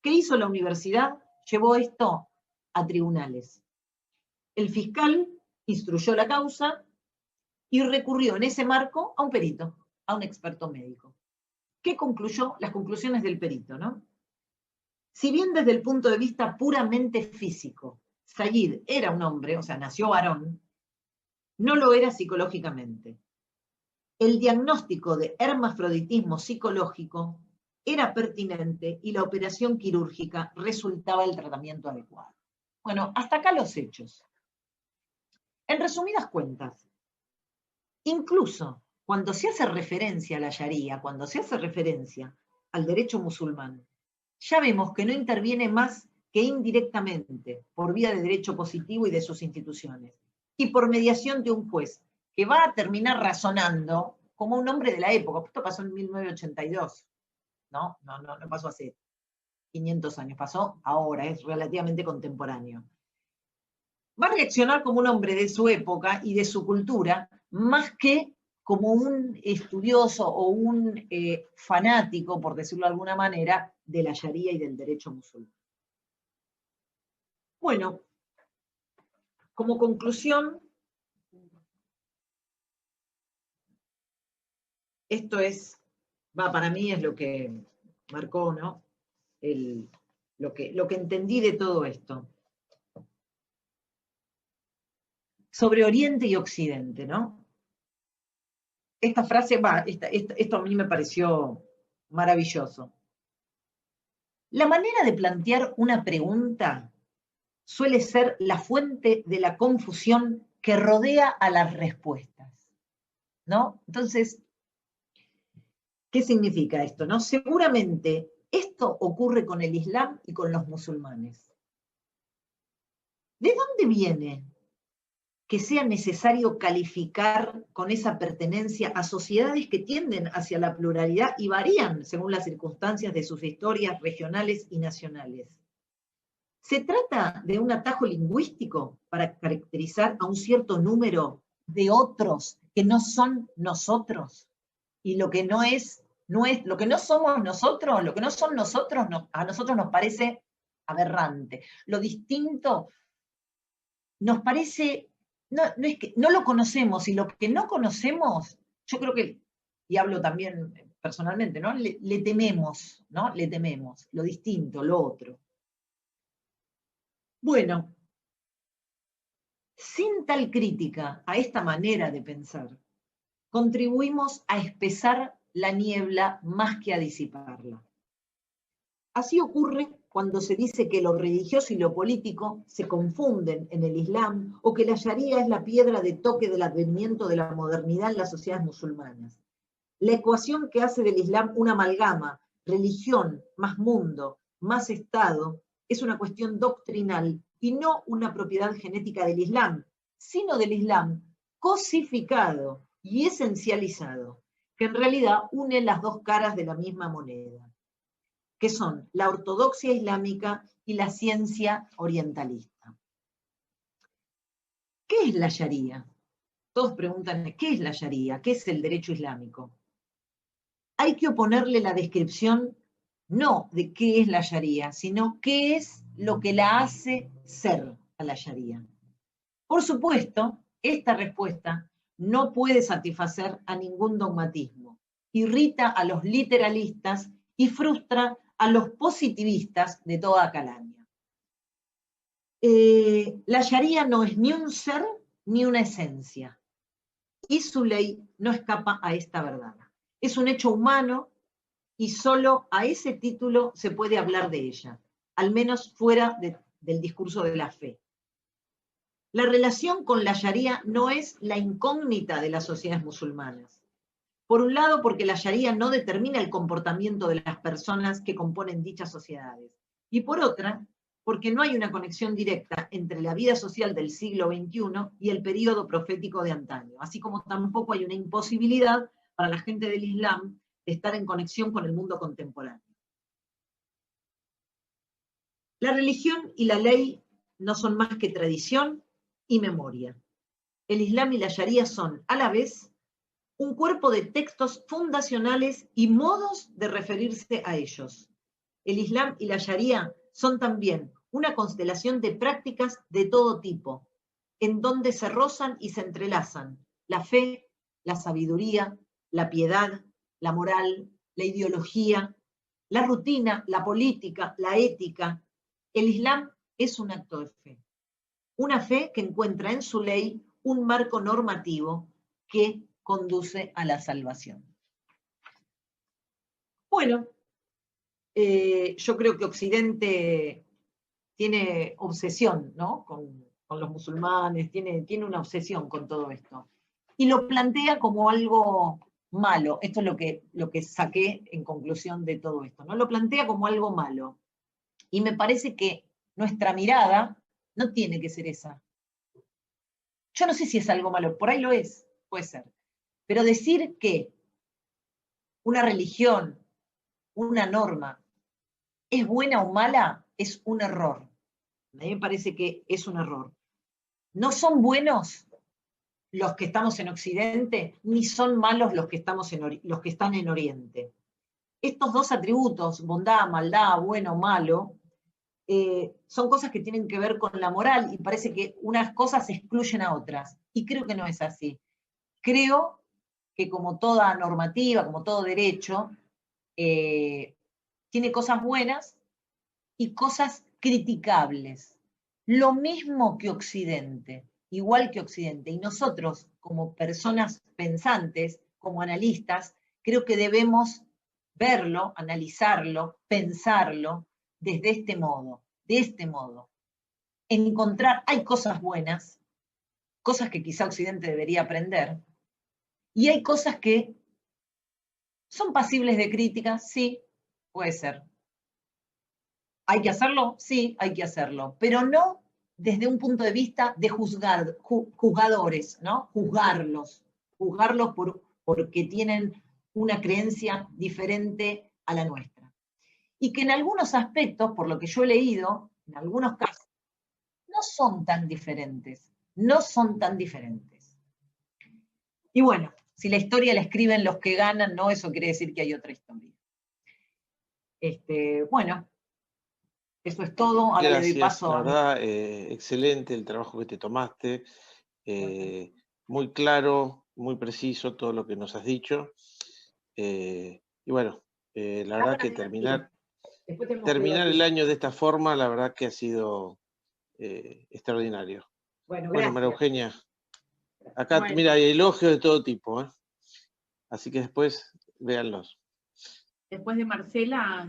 ¿Qué hizo la universidad? Llevó esto a tribunales. El fiscal instruyó la causa y recurrió en ese marco a un perito, a un experto médico. ¿Qué concluyó? Las conclusiones del perito, ¿no? Si bien desde el punto de vista puramente físico, Sayyid era un hombre, o sea, nació varón, no lo era psicológicamente. El diagnóstico de hermafroditismo psicológico era pertinente y la operación quirúrgica resultaba el tratamiento adecuado. Bueno, hasta acá los hechos. En resumidas cuentas, incluso cuando se hace referencia a la Sharia, cuando se hace referencia al derecho musulmán, ya vemos que no interviene más que indirectamente, por vía de derecho positivo y de sus instituciones, y por mediación de un juez, que va a terminar razonando como un hombre de la época. Esto pasó en 1982, no pasó hace 500 años, pasó ahora, es relativamente contemporáneo. Va a reaccionar como un hombre de su época y de su cultura, más que como un estudioso o un fanático, por decirlo de alguna manera, de la Sharia y del derecho musulmán. Bueno, como conclusión, esto para mí es lo que marcó, ¿no? Lo que entendí de todo esto. Sobre Oriente y Occidente, ¿no? Esta frase, esto a mí me pareció maravilloso. La manera de plantear una pregunta suele ser la fuente de la confusión que rodea a las respuestas, ¿no? Entonces, ¿qué significa esto, no? Seguramente esto ocurre con el Islam y con los musulmanes. ¿De dónde viene que sea necesario calificar con esa pertenencia a sociedades que tienden hacia la pluralidad y varían según las circunstancias de sus historias regionales y nacionales? ¿Se trata de un atajo lingüístico para caracterizar a un cierto número de otros que no son nosotros? Y lo que no lo que no somos nosotros, lo que no son nosotros, a nosotros nos parece aberrante. Lo distinto nos parece, no es que no lo conocemos, y lo que no conocemos, yo creo que, y hablo también personalmente, ¿no? Le tememos, ¿no? Le tememos, lo distinto, lo otro. Bueno, sin tal crítica a esta manera de pensar, contribuimos a espesar la niebla más que a disiparla. Así ocurre cuando se dice que lo religioso y lo político se confunden en el Islam, o que la Sharia es la piedra de toque del advenimiento de la modernidad en las sociedades musulmanas. La ecuación que hace del Islam una amalgama, religión más mundo, más Estado, es una cuestión doctrinal y no una propiedad genética del Islam, sino del Islam cosificado y esencializado, que en realidad une las dos caras de la misma moneda, que son la ortodoxia islámica y la ciencia orientalista. ¿Qué es la Sharia? Todos preguntan, ¿qué es la Sharia? ¿Qué es el derecho islámico? Hay que oponerle la descripción no de qué es la Sharia, sino qué es lo que la hace ser a la Sharia. Por supuesto, esta respuesta no puede satisfacer a ningún dogmatismo, irrita a los literalistas y frustra a los positivistas de toda calaña. La Sharia no es ni un ser ni una esencia, y su ley no escapa a esta verdad. Es un hecho humano y solo a ese título se puede hablar de ella, al menos fuera del discurso de la fe. La relación con la Sharia no es la incógnita de las sociedades musulmanas. Por un lado, porque la Sharia no determina el comportamiento de las personas que componen dichas sociedades. Y por otra, porque no hay una conexión directa entre la vida social del siglo XXI y el período profético de antaño, así como tampoco hay una imposibilidad para la gente del Islam de estar en conexión con el mundo contemporáneo. La religión y la ley no son más que tradición y memoria. El Islam y la Sharia son, a la vez, un cuerpo de textos fundacionales y modos de referirse a ellos. El Islam y la Sharia son también una constelación de prácticas de todo tipo, en donde se rozan y se entrelazan la fe, la sabiduría, la piedad, la moral, la ideología, la rutina, la política, la ética. El Islam es un acto de fe. Una fe que encuentra en su ley un marco normativo que conduce a la salvación. Bueno, yo creo que Occidente tiene obsesión, ¿no? con los musulmanes, tiene una obsesión con todo esto. Y lo plantea como algo malo. Esto es lo que saqué en conclusión de todo esto, ¿no? Lo plantea como algo malo. Y me parece que nuestra mirada no tiene que ser esa. Yo no sé si es algo malo, por ahí lo es, puede ser. Pero decir que una religión, una norma, es buena o mala, es un error. A mí me parece que es un error. No son buenos los que estamos en Occidente, ni son malos los que están en Oriente. Estos dos atributos, bondad, maldad, bueno, malo, son cosas que tienen que ver con la moral y parece que unas cosas excluyen a otras. Y creo que no es así. Creo que como toda normativa, como todo derecho, tiene cosas buenas y cosas criticables. Lo mismo que Occidente, igual que Occidente. Y nosotros, como personas pensantes, como analistas, creo que debemos verlo, analizarlo, pensarlo desde este modo, de este modo. Encontrar, hay cosas buenas, cosas que quizá Occidente debería aprender, y hay cosas que son pasibles de crítica, sí, puede ser. ¿Hay que hacerlo? Sí, hay que hacerlo, pero no desde un punto de vista de juzgadores, ¿no? Juzgarlos porque tienen una creencia diferente a la nuestra. Y que en algunos aspectos, por lo que yo he leído, en algunos casos, no son tan diferentes, no son tan diferentes. Y bueno, si la historia la escriben los que ganan, no, eso quiere decir que hay otra historia. Bueno, eso es todo. Ahora le doy paso La a... verdad, excelente el trabajo que te tomaste, muy claro, muy preciso todo lo que nos has dicho. Y bueno, la verdad que terminar el año de esta forma, la verdad que ha sido extraordinario. Bueno, Bueno, María gracias. Eugenia, acá Bueno. mira, hay elogios de todo tipo, ¿eh? Así que después véanlos. Después de Marcela,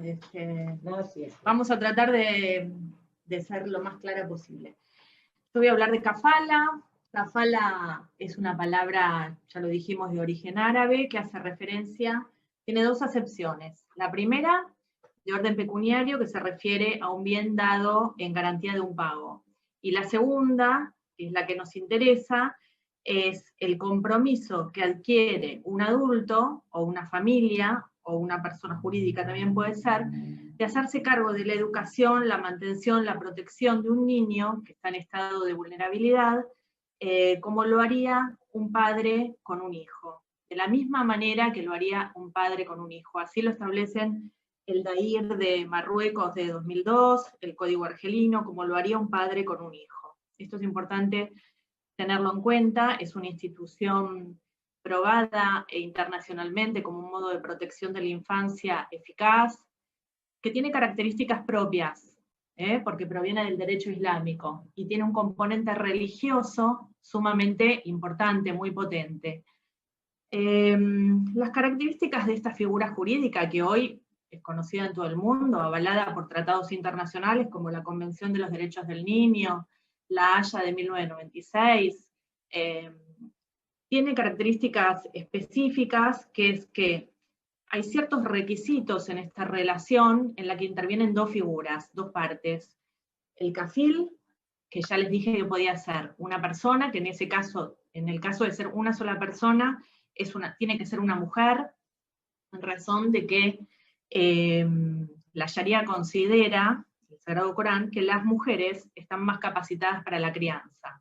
vamos a tratar de ser lo más clara posible. Yo voy a hablar de kafala. Kafala es una palabra, ya lo dijimos, de origen árabe, que hace referencia, tiene dos acepciones. La primera, de orden pecuniario, que se refiere a un bien dado en garantía de un pago. Y la segunda, que es la que nos interesa, es el compromiso que adquiere un adulto o una familia o una persona jurídica también puede ser, de hacerse cargo de la educación, la mantención, la protección de un niño que está en estado de vulnerabilidad, como lo haría un padre con un hijo, de la misma manera que lo haría un padre con un hijo. Así lo establecen el DAIR de Marruecos de 2002, el Código Argelino, como lo haría un padre con un hijo. Esto es importante tenerlo en cuenta, es una institución probada internacionalmente como un modo de protección de la infancia eficaz, que tiene características propias, porque proviene del derecho islámico, y tiene un componente religioso sumamente importante, muy potente. Las características de esta figura jurídica, que hoy es conocida en todo el mundo, avalada por tratados internacionales como la Convención de los Derechos del Niño, la Haya de 1996, tiene características específicas, que es que hay ciertos requisitos en esta relación en la que intervienen dos figuras, dos partes. El kafil, que ya les dije que podía ser una persona, que en ese caso, en el caso de ser una sola persona, tiene que ser una mujer, en razón de que la Sharia considera, el Sagrado Corán, que las mujeres están más capacitadas para la crianza.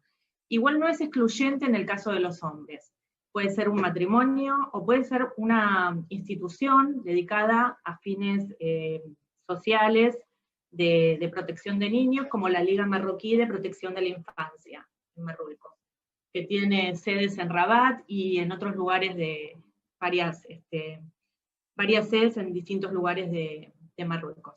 Igual no es excluyente en el caso de los hombres. Puede ser un matrimonio o puede ser una institución dedicada a fines sociales de protección de niños, como la Liga Marroquí de Protección de la Infancia en Marruecos, que tiene sedes en Rabat y en otros lugares de varias sedes en distintos lugares de de Marruecos.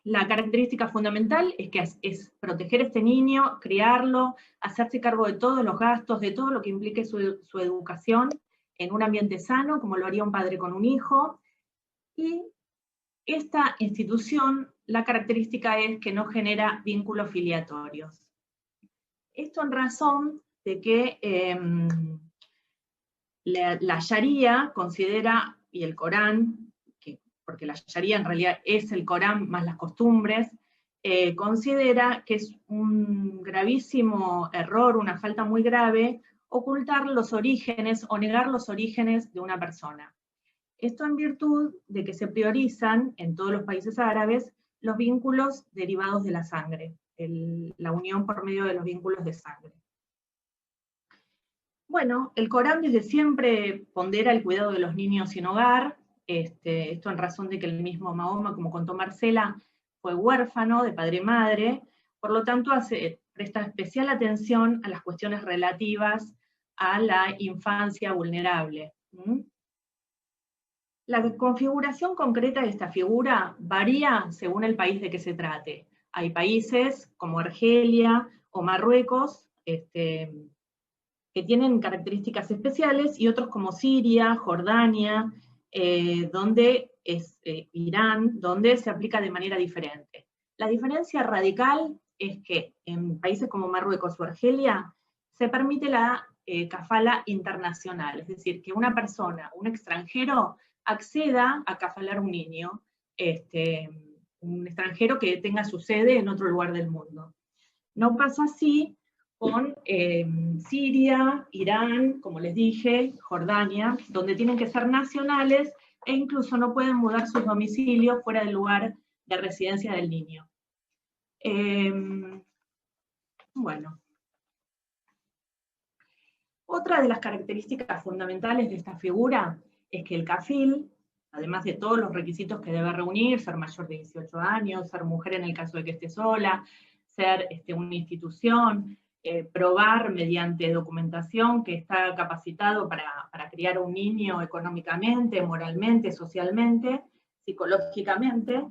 La característica fundamental es que es proteger a este niño, criarlo, hacerse cargo de todos los gastos, de todo lo que implique su educación en un ambiente sano, como lo haría un padre con un hijo. Y esta institución, la característica es que no genera vínculos filiatorios. Esto en razón de que la Sharia considera, y el Corán, porque la Sharia en realidad es el Corán más las costumbres, considera que es un gravísimo error, una falta muy grave, ocultar los orígenes o negar los orígenes de una persona. Esto en virtud de que se priorizan en todos los países árabes los vínculos derivados de la sangre, la unión por medio de los vínculos de sangre. Bueno, el Corán desde siempre pondera el cuidado de los niños sin hogar, esto en razón de que el mismo Mahoma, como contó Marcela, fue huérfano de padre y madre, por lo tanto presta especial atención a las cuestiones relativas a la infancia vulnerable. La configuración concreta de esta figura varía según el país de que se trate. Hay países como Argelia o Marruecos, que tienen características especiales, y otros como Siria, Jordania, donde es Irán, donde se aplica de manera diferente. La diferencia radical es que en países como Marruecos o Argelia se permite la kafala internacional, es decir, que una persona, un extranjero, acceda a kafalar un niño, un extranjero que tenga su sede en otro lugar del mundo. No pasa así con Siria, Irán, como les dije, Jordania, donde tienen que ser nacionales e incluso no pueden mudar sus domicilios fuera del lugar de residencia del niño. Bueno. Otra de las características fundamentales de esta figura es que el kafil, además de todos los requisitos que debe reunir, ser mayor de 18 años, ser mujer en el caso de que esté sola, ser una institución, probar mediante documentación que está capacitado para criar a un niño económicamente, moralmente, socialmente, psicológicamente,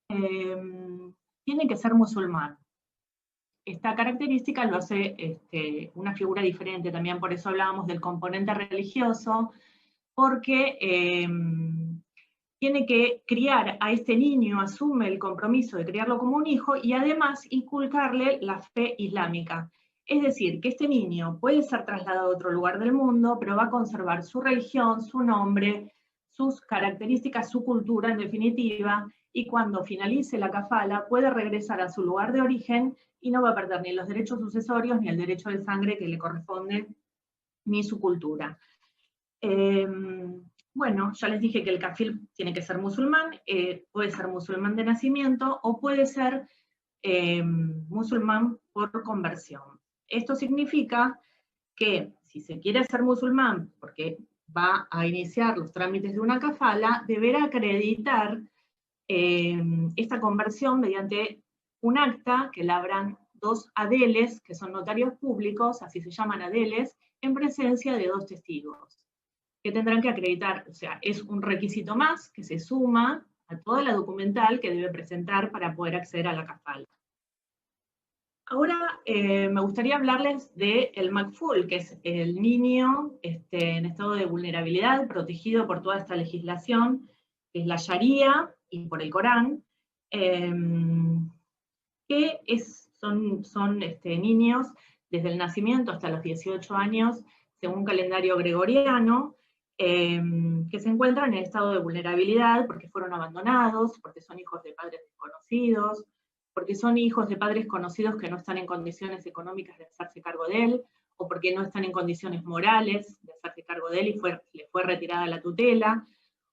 tiene que ser musulmán. Esta característica lo hace una figura diferente, también por eso hablábamos del componente religioso, porque tiene que criar a este niño, asume el compromiso de criarlo como un hijo y además inculcarle la fe islámica. Es decir, que este niño puede ser trasladado a otro lugar del mundo, pero va a conservar su religión, su nombre, sus características, su cultura en definitiva, y cuando finalice la kafala puede regresar a su lugar de origen y no va a perder ni los derechos sucesorios ni el derecho de sangre que le corresponde, ni su cultura. Bueno, ya les dije que el kafil tiene que ser musulmán, puede ser musulmán de nacimiento o puede ser musulmán por conversión. Esto significa que si se quiere ser musulmán, porque va a iniciar los trámites de una kafala, deberá acreditar esta conversión mediante un acta que labran dos adeles, que son notarios públicos, así se llaman adeles, en presencia de dos testigos, que tendrán que acreditar, o sea, es un requisito más que se suma a toda la documental que debe presentar para poder acceder a la kafala. Ahora me gustaría hablarles del Makful, que es el niño en estado de vulnerabilidad, protegido por toda esta legislación, que es la Sharia y por el Corán, que son niños desde el nacimiento hasta los 18 años, según calendario gregoriano, que se encuentran en estado de vulnerabilidad porque fueron abandonados, porque son hijos de padres desconocidos, porque son hijos de padres conocidos que no están en condiciones económicas de hacerse cargo de él, o porque no están en condiciones morales de hacerse cargo de él y le fue retirada la tutela,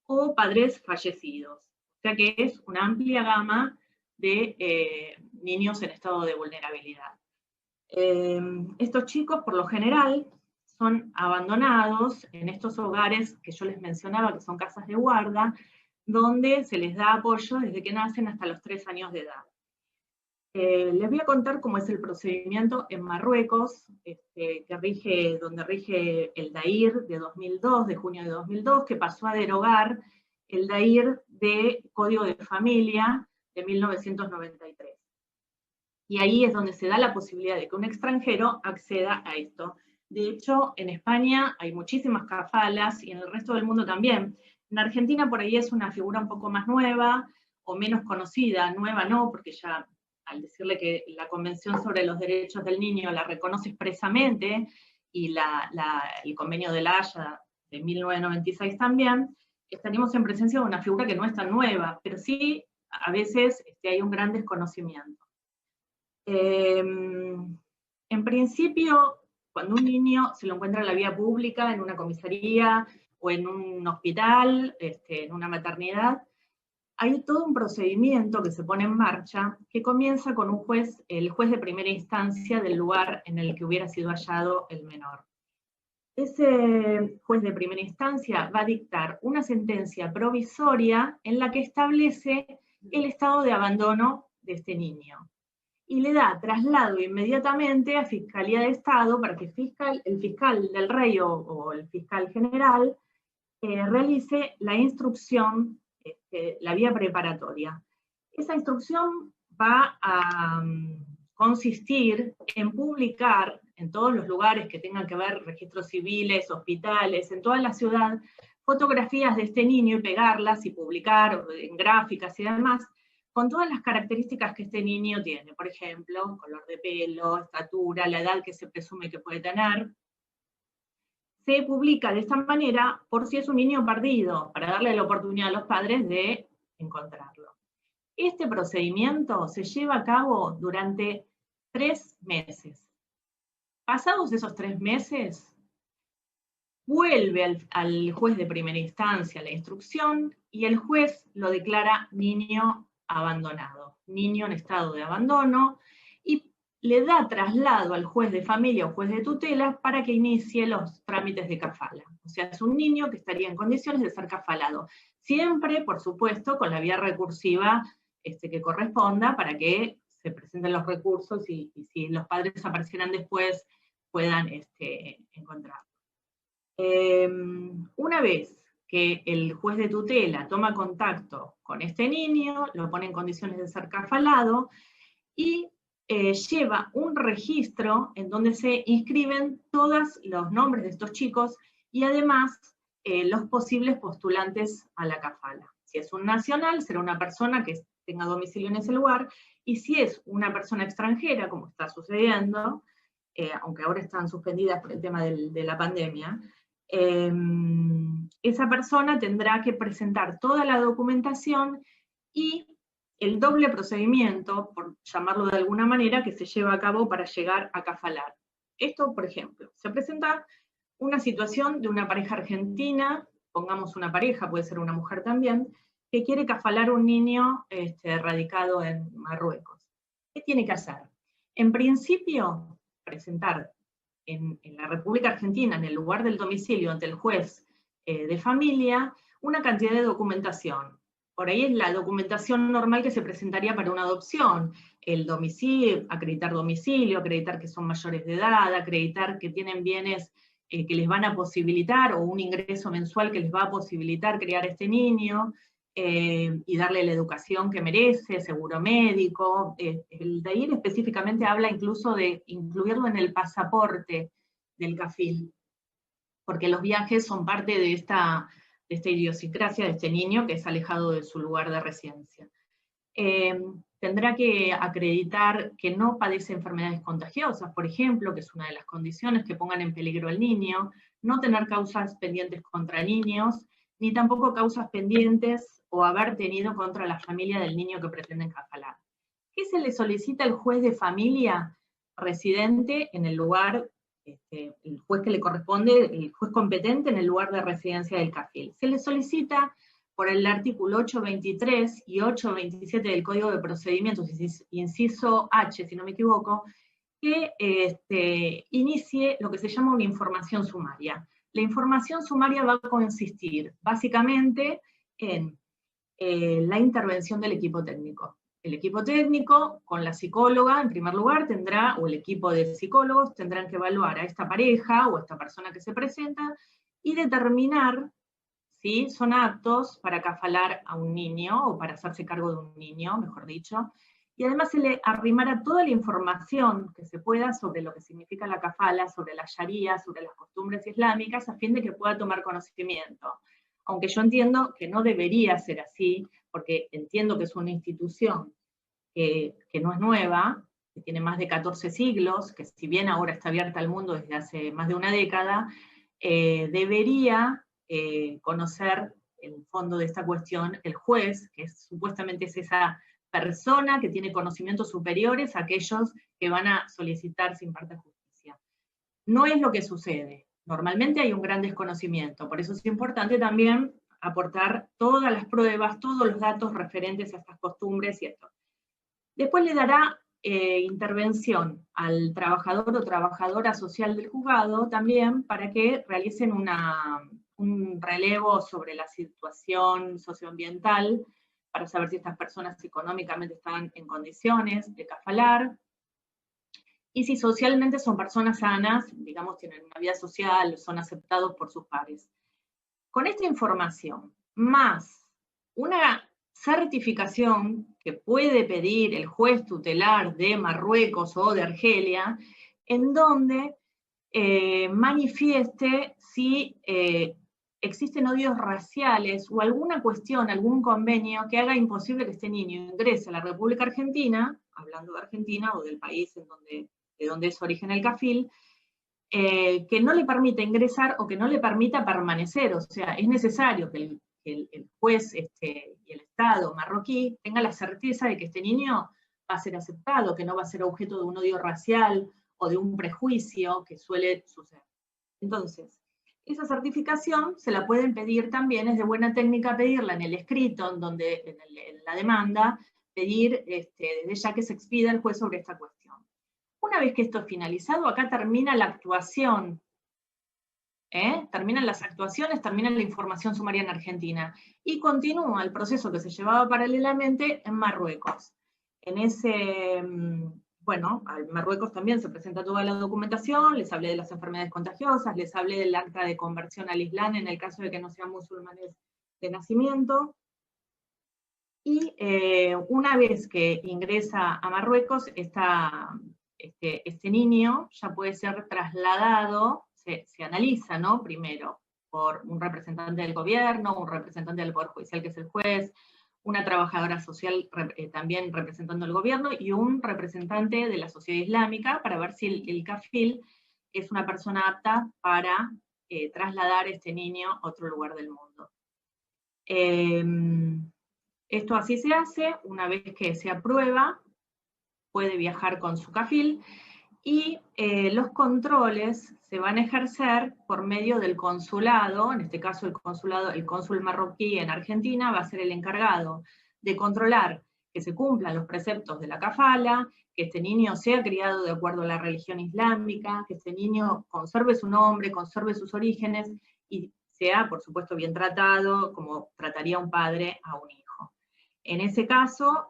o padres fallecidos. O sea que es una amplia gama de niños en estado de vulnerabilidad. Estos chicos, por lo general, son abandonados en estos hogares que yo les mencionaba, que son casas de guarda, donde se les da apoyo desde que nacen hasta los 3 años de edad. Les voy a contar cómo es el procedimiento en Marruecos, donde rige el DAIR de 2002, de junio de 2002, que pasó a derogar el DAIR de Código de Familia de 1993. Y ahí es donde se da la posibilidad de que un extranjero acceda a esto. De hecho, en España hay muchísimas kafalas y en el resto del mundo también. En Argentina por ahí es una figura un poco más nueva o menos conocida, nueva no, porque ya al decirle que la Convención sobre los Derechos del Niño la reconoce expresamente, y el Convenio de La Haya de 1996 también, estaríamos en presencia de una figura que no es tan nueva, pero sí a veces hay un gran desconocimiento. En principio, cuando un niño se lo encuentra en la vía pública, en una comisaría o en un hospital, en una maternidad, hay todo un procedimiento que se pone en marcha que comienza con el juez de primera instancia del lugar en el que hubiera sido hallado el menor. Ese juez de primera instancia va a dictar una sentencia provisoria en la que establece el estado de abandono de este niño. Y le da traslado inmediatamente a Fiscalía de Estado para que el fiscal del rey o el fiscal general realice la instrucción, la vía preparatoria. Esa instrucción va a consistir en publicar en todos los lugares que tengan que ver registros civiles, hospitales, en toda la ciudad, fotografías de este niño y pegarlas y publicar en gráficas y demás, con todas las características que este niño tiene, por ejemplo, color de pelo, estatura, la edad que se presume que puede tener. Se publica de esta manera por si es un niño perdido, para darle la oportunidad a los padres de encontrarlo. Este procedimiento se lleva a cabo durante 3 meses. Pasados esos 3 meses, vuelve al juez de primera instancia la instrucción y el juez lo declara niño abandonado, niño en estado de abandono, y le da traslado al juez de familia o juez de tutela para que inicie los trámites de kafala. O sea, es un niño que estaría en condiciones de ser kafalado. Siempre, por supuesto, con la vía recursiva que corresponda para que se presenten los recursos y si los padres aparecieran después puedan encontrarlo. Una vez que el juez de tutela toma contacto con este niño, lo pone en condiciones de ser kafalado y lleva un registro en donde se inscriben todos los nombres de estos chicos y además los posibles postulantes a la kafala. Si es un nacional, será una persona que tenga domicilio en ese lugar, y si es una persona extranjera, como está sucediendo, aunque ahora están suspendidas por el tema de la pandemia, esa persona tendrá que presentar toda la documentación y el doble procedimiento, por llamarlo de alguna manera, que se lleva a cabo para llegar a kafalar. Esto, por ejemplo, se presenta una situación de una pareja argentina, pongamos una pareja, puede ser una mujer también, que quiere kafalar un niño radicado en Marruecos. ¿Qué tiene que hacer? En principio, presentar en la República Argentina, en el lugar del domicilio, ante el juez de familia, una cantidad de documentación. Por ahí es la documentación normal que se presentaría para una adopción. El domicilio, acreditar que son mayores de edad, acreditar que tienen bienes que les van a posibilitar, o un ingreso mensual que les va a posibilitar criar este niño, y darle la educación que merece, seguro médico. El DAIR específicamente habla incluso de incluirlo en el pasaporte del kafil, porque los viajes son parte de esta idiosincrasia de este niño que es alejado de su lugar de residencia. Tendrá que acreditar que no padece enfermedades contagiosas, por ejemplo, que es una de las condiciones que pongan en peligro al niño, no tener causas pendientes contra niños, ni tampoco causas pendientes o haber tenido contra la familia del niño que pretenden kafalar. ¿Qué se le solicita al juez de familia residente en el lugar, el juez que le corresponde, el juez competente en el lugar de residencia del kafil? Se le solicita por el artículo 823 y 827 del Código de Procedimientos, inciso H, si no me equivoco, que inicie lo que se llama una información sumaria. La información sumaria va a consistir básicamente en la intervención del equipo técnico. El equipo técnico, con la psicóloga, en primer lugar, tendrá, o el equipo de psicólogos, tendrán que evaluar a esta pareja o a esta persona que se presenta y determinar ¿sí? Son aptos para cafalar a un niño, o para hacerse cargo de un niño, mejor dicho, y además se le arrimará toda la información que se pueda sobre lo que significa la kafala, sobre la sharia, sobre las costumbres islámicas, a fin de que pueda tomar conocimiento. Aunque yo entiendo que no debería ser así, porque entiendo que es una institución que no es nueva, que tiene más de 14 siglos, que si bien ahora está abierta al mundo desde hace más de una década, debería conocer el fondo de esta cuestión el juez, que supuestamente es esa persona que tiene conocimientos superiores a aquellos que van a solicitar se imparta justicia. No es lo que sucede. Normalmente hay un gran desconocimiento, por eso es importante también aportar todas las pruebas, todos los datos referentes a estas costumbres y esto. Después le dará intervención al trabajador o trabajadora social del juzgado también para que realicen un relevo sobre la situación socioambiental, para saber si estas personas económicamente están en condiciones de cafalar, y si socialmente son personas sanas, digamos, tienen una vida social, son aceptados por sus pares. Con esta información, más una certificación que puede pedir el juez tutelar de Marruecos o de Argelia, en donde manifieste si existen odios raciales o alguna cuestión, algún convenio que haga imposible que este niño ingrese a la República Argentina, hablando de Argentina o del país de donde es origen el kafil, que no le permita ingresar o que no le permita permanecer. O sea, es necesario que el juez y el Estado marroquí tenga la certeza de que este niño va a ser aceptado, que no va a ser objeto de un odio racial o de un prejuicio que suele suceder. Entonces, esa certificación se la pueden pedir también, es de buena técnica pedirla en el escrito, en la demanda, pedir desde ya que se expida el juez sobre esta cuestión. Una vez que esto es finalizado, acá termina la actuación, terminan las actuaciones, termina la información sumaria en Argentina, y continúa el proceso que se llevaba paralelamente en Marruecos. En ese, bueno, al Marruecos también se presenta toda la documentación, les hablé de las enfermedades contagiosas, les hablé del acta de conversión al Islam en el caso de que no sean musulmanes de nacimiento, y una vez que ingresa a Marruecos, este niño ya puede ser trasladado, se analiza, ¿no? Primero, por un representante del gobierno, un representante del Poder Judicial, que es el juez, una trabajadora social también representando el gobierno, y un representante de la sociedad islámica, para ver si el kafil es una persona apta para trasladar a este niño a otro lugar del mundo. Esto así se hace, una vez que se aprueba, puede viajar con su kafil, y los controles se van a ejercer por medio del consulado, en este caso el cónsul marroquí en Argentina va a ser el encargado de controlar que se cumplan los preceptos de la kafala, que este niño sea criado de acuerdo a la religión islámica, que este niño conserve su nombre, conserve sus orígenes, y sea, por supuesto, bien tratado, como trataría un padre a un hijo. En ese caso,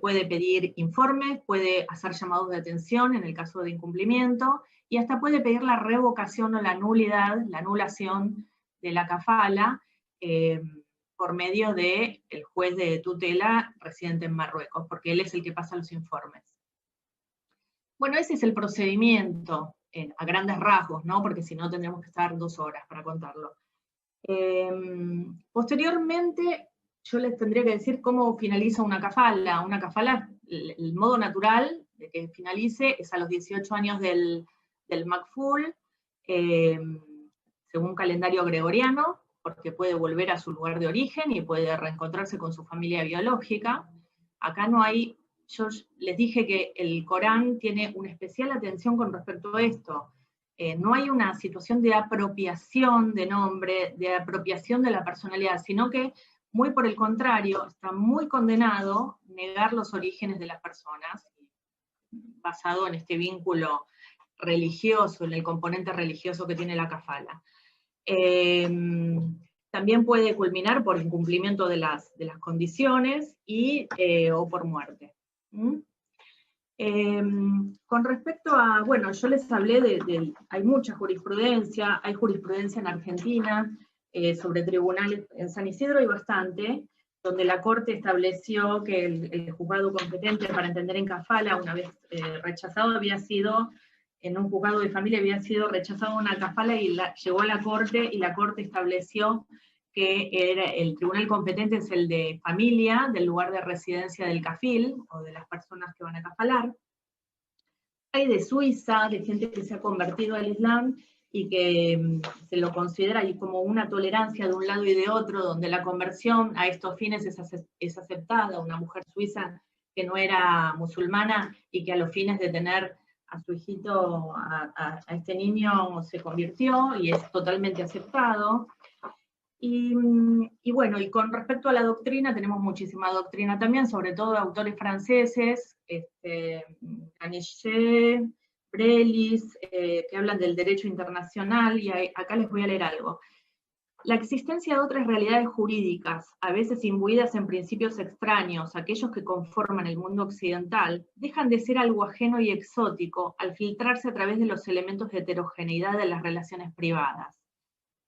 puede pedir informes, puede hacer llamados de atención en el caso de incumplimiento, y hasta puede pedir la revocación o la nulidad, la anulación de la kafala, por medio del juez de tutela residente en Marruecos, porque él es el que pasa los informes. Bueno, ese es el procedimiento, a grandes rasgos, ¿no? Porque si no tendríamos que estar 2 horas para contarlo. Posteriormente, yo les tendría que decir cómo finaliza una kafala. Una kafala, el modo natural de que finalice es a los 18 años del Makful, según calendario gregoriano, porque puede volver a su lugar de origen y puede reencontrarse con su familia biológica. Acá no hay, yo les dije que el Corán tiene una especial atención con respecto a esto. No hay una situación de apropiación de nombre, de apropiación de la personalidad, sino que muy por el contrario, está muy condenado negar los orígenes de las personas, basado en este vínculo religioso, en el componente religioso que tiene la kafala. También puede culminar por incumplimiento de las condiciones o por muerte. Con respecto a, bueno, yo les hablé hay mucha jurisprudencia, hay jurisprudencia en Argentina, sobre tribunales, en San Isidro hay bastante, donde la Corte estableció que el juzgado competente para entender en kafala, una vez rechazado, había sido, en un juzgado de familia había sido rechazado una kafala y llegó a la Corte, y la Corte estableció que el tribunal competente es el de familia, del lugar de residencia del kafil, o de las personas que van a kafalar. Hay de Suiza, de gente que se ha convertido al Islam, y que se lo considera ahí como una tolerancia de un lado y de otro, donde la conversión a estos fines es aceptada. Una mujer suiza que no era musulmana y que a los fines de tener a su hijito, a este niño, se convirtió, y es totalmente aceptado. Y bueno, y con respecto a la doctrina, tenemos muchísima doctrina también, sobre todo de autores franceses, Ganichet, Brelis, que hablan del derecho internacional, y acá les voy a leer algo. La existencia de otras realidades jurídicas, a veces imbuidas en principios extraños, aquellos que conforman el mundo occidental, dejan de ser algo ajeno y exótico al filtrarse a través de los elementos de heterogeneidad de las relaciones privadas.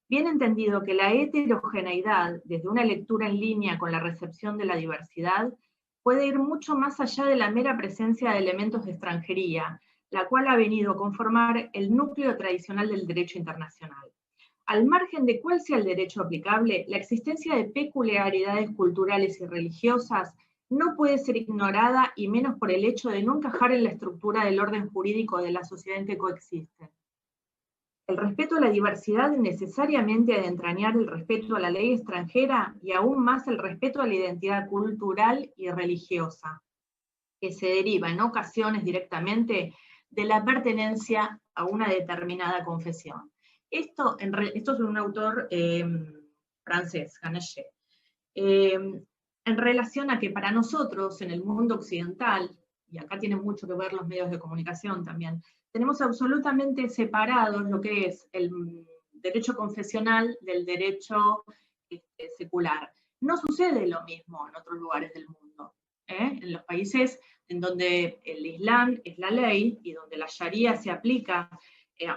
Bien entendido que la heterogeneidad, desde una lectura en línea con la recepción de la diversidad, puede ir mucho más allá de la mera presencia de elementos de extranjería, la cual ha venido a conformar el núcleo tradicional del derecho internacional. Al margen de cuál sea el derecho aplicable, la existencia de peculiaridades culturales y religiosas no puede ser ignorada, y menos por el hecho de no encajar en la estructura del orden jurídico de la sociedad en que coexisten. El respeto a la diversidad necesariamente ha de entrañar el respeto a la ley extranjera, y aún más el respeto a la identidad cultural y religiosa, que se deriva en ocasiones directamente de la pertenencia a una determinada confesión. Esto es un autor francés, Ganichet. En relación a que para nosotros, en el mundo occidental, y acá tienen mucho que ver los medios de comunicación también, tenemos absolutamente separados lo que es el derecho confesional del derecho secular. No sucede lo mismo en otros lugares del mundo. En los países en donde el Islam es la ley y donde la Sharia se aplica,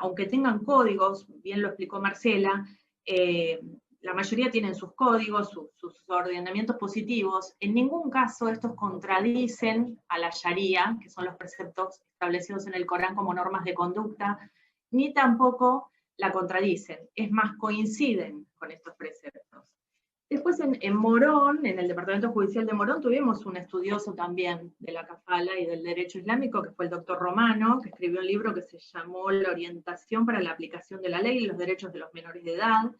aunque tengan códigos, bien lo explicó Marcela, la mayoría tienen sus códigos, sus ordenamientos positivos. En ningún caso estos contradicen a la Sharia, que son los preceptos establecidos en el Corán como normas de conducta, ni tampoco la contradicen. Es más, coinciden con estos preceptos. Después en Morón, en el Departamento Judicial de Morón, tuvimos un estudioso también de la kafala y del derecho islámico, que fue el doctor Romano, que escribió un libro que se llamó La orientación para la aplicación de la ley y los derechos de los menores de edad.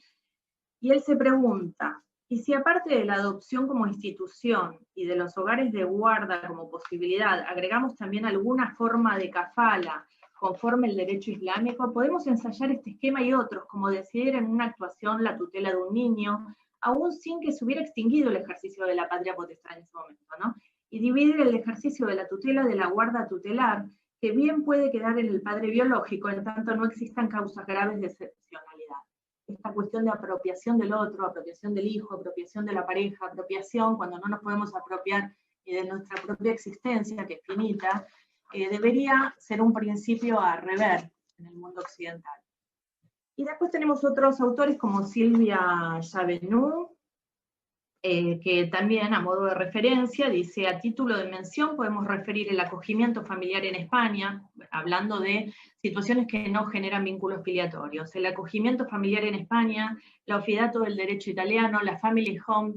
Y él se pregunta, ¿y si aparte de la adopción como institución y de los hogares de guarda como posibilidad, agregamos también alguna forma de kafala conforme el derecho islámico, podemos ensayar este esquema y otros, como decidir en una actuación la tutela de un niño, aún sin que se hubiera extinguido el ejercicio de la patria potestad en ese momento, ¿no? Y dividir el ejercicio de la tutela de la guarda tutelar, que bien puede quedar en el padre biológico, en tanto no existan causas graves de excepcionalidad. Esta cuestión de apropiación del otro, apropiación del hijo, apropiación de la pareja, apropiación cuando no nos podemos apropiar ni de nuestra propia existencia, que es finita, debería ser un principio a rever en el mundo occidental. Y después tenemos otros autores como Silvia Javenou, que también a modo de referencia dice: a título de mención podemos referir el acogimiento familiar en España, hablando de situaciones que no generan vínculos filiatorios, el acogimiento familiar en España, la ofidato del derecho italiano, la family home,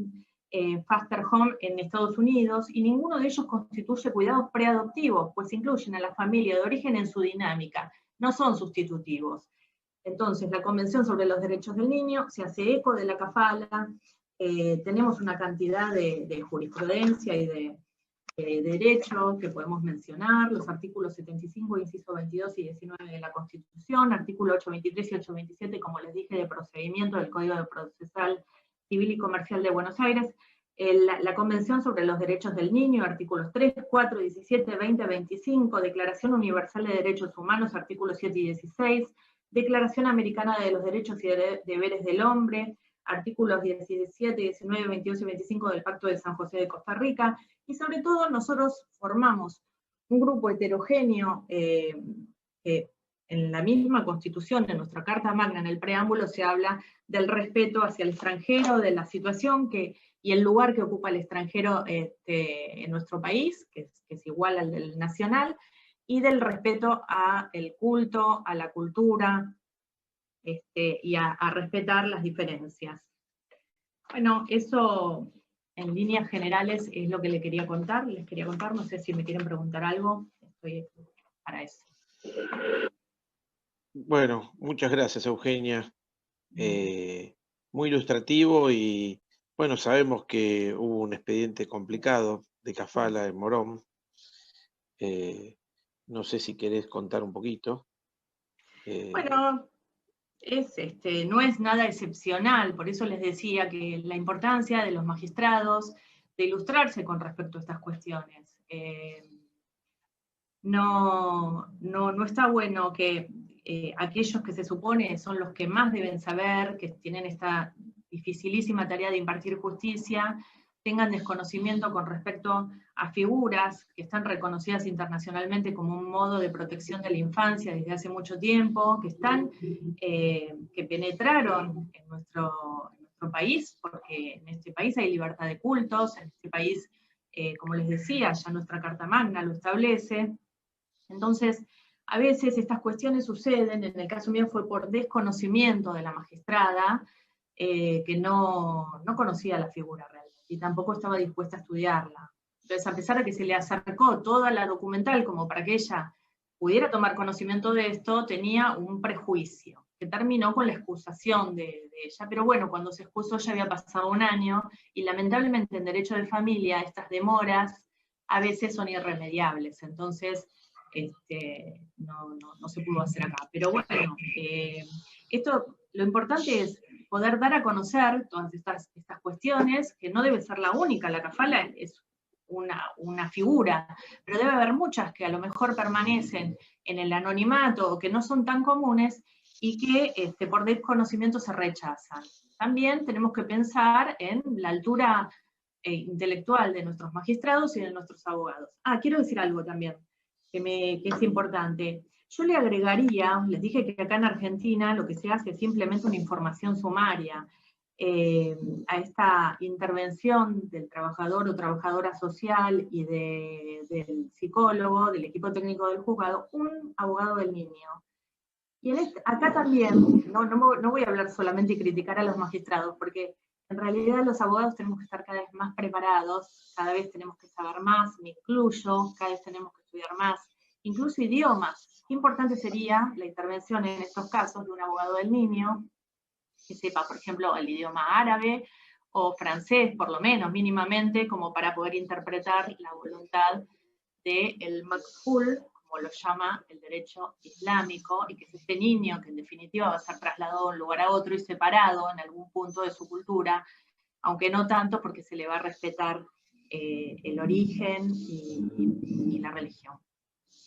foster home en Estados Unidos, y ninguno de ellos constituye cuidados preadoptivos, pues incluyen a la familia de origen en su dinámica, no son sustitutivos. Entonces, la Convención sobre los Derechos del Niño se hace eco de la kafala. Tenemos una cantidad de jurisprudencia y de derecho que podemos mencionar, los artículos 75, inciso 22 y 19 de la Constitución, artículo 823 y 827, como les dije, de procedimiento del Código Procesal Civil y Comercial de Buenos Aires, la Convención sobre los Derechos del Niño, artículos 3, 4, 17, 20, 25, Declaración Universal de Derechos Humanos, artículos 7 y 16, Declaración Americana de los Derechos y Deberes del Hombre, artículos 17, 19, 22 y 25 del Pacto de San José de Costa Rica, y sobre todo nosotros formamos un grupo heterogéneo que en la misma Constitución, en nuestra Carta Magna, en el preámbulo, se habla del respeto hacia el extranjero, de la situación y el lugar que ocupa el extranjero en nuestro país, que es igual al del nacional, y del respeto al culto, a la cultura, y a respetar las diferencias. Bueno, eso en líneas generales es lo que les quería contar, no sé si me quieren preguntar algo, estoy para eso. Bueno, muchas gracias, Eugenia. Muy ilustrativo y, bueno, sabemos que hubo un expediente complicado de Kafala en Morón. No sé si querés contar un poquito. Bueno, no es nada excepcional, por eso les decía que la importancia de los magistrados de ilustrarse con respecto a estas cuestiones. No está bueno que aquellos que se supone son los que más deben saber, que tienen esta dificilísima tarea de impartir justicia, tengan desconocimiento con respecto a figuras que están reconocidas internacionalmente como un modo de protección de la infancia desde hace mucho tiempo, que penetraron en nuestro país, porque en este país hay libertad de cultos, en este país, como les decía, ya nuestra Carta Magna lo establece. Entonces, a veces estas cuestiones suceden, en el caso mío fue por desconocimiento de la magistrada, que no conocía la figura realmente, y tampoco estaba dispuesta a estudiarla. Entonces, a pesar de que se le acercó toda la documental como para que ella pudiera tomar conocimiento de esto, tenía un prejuicio, que terminó con la excusación de ella. Pero bueno, cuando se excusó ya había pasado un año, y lamentablemente en derecho de familia estas demoras a veces son irremediables. Entonces, no se pudo hacer acá. Pero bueno, lo importante es poder dar a conocer todas estas cuestiones, que no debe ser la única. La kafala es una figura, pero debe haber muchas que a lo mejor permanecen en el anonimato o que no son tan comunes y que por desconocimiento se rechazan. También tenemos que pensar en la altura intelectual de nuestros magistrados y de nuestros abogados. Quiero decir algo también que es importante. Yo le agregaría, les dije que acá en Argentina lo que se hace es simplemente una información sumaria a esta intervención del trabajador o trabajadora social y del psicólogo, del equipo técnico del juzgado, un abogado del niño. Y acá también, no voy a hablar solamente y criticar a los magistrados, porque en realidad los abogados tenemos que estar cada vez más preparados, cada vez tenemos que saber más, me incluyo, cada vez tenemos que estudiar más, incluso idiomas. Qué importante sería la intervención en estos casos de un abogado del niño, que sepa, por ejemplo, el idioma árabe o francés, por lo menos, mínimamente, como para poder interpretar la voluntad del makful, como lo llama el derecho islámico, y que es este niño que en definitiva va a ser trasladado de un lugar a otro y separado en algún punto de su cultura, aunque no tanto porque se le va a respetar el origen y la religión,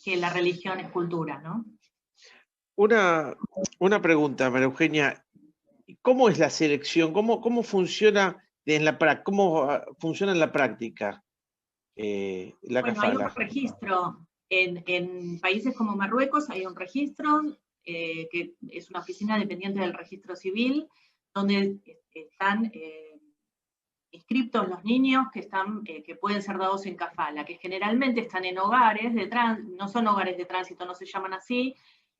que la religión es cultura, ¿no? Una pregunta, María Eugenia, ¿cómo es la selección? ¿Cómo funciona en la práctica la Bueno, kafala? hay un registro. En países como Marruecos hay un registro que es una oficina dependiente del registro civil, donde están inscriptos los niños que pueden ser dados en kafala, que generalmente están en hogares no son hogares de tránsito, no se llaman así.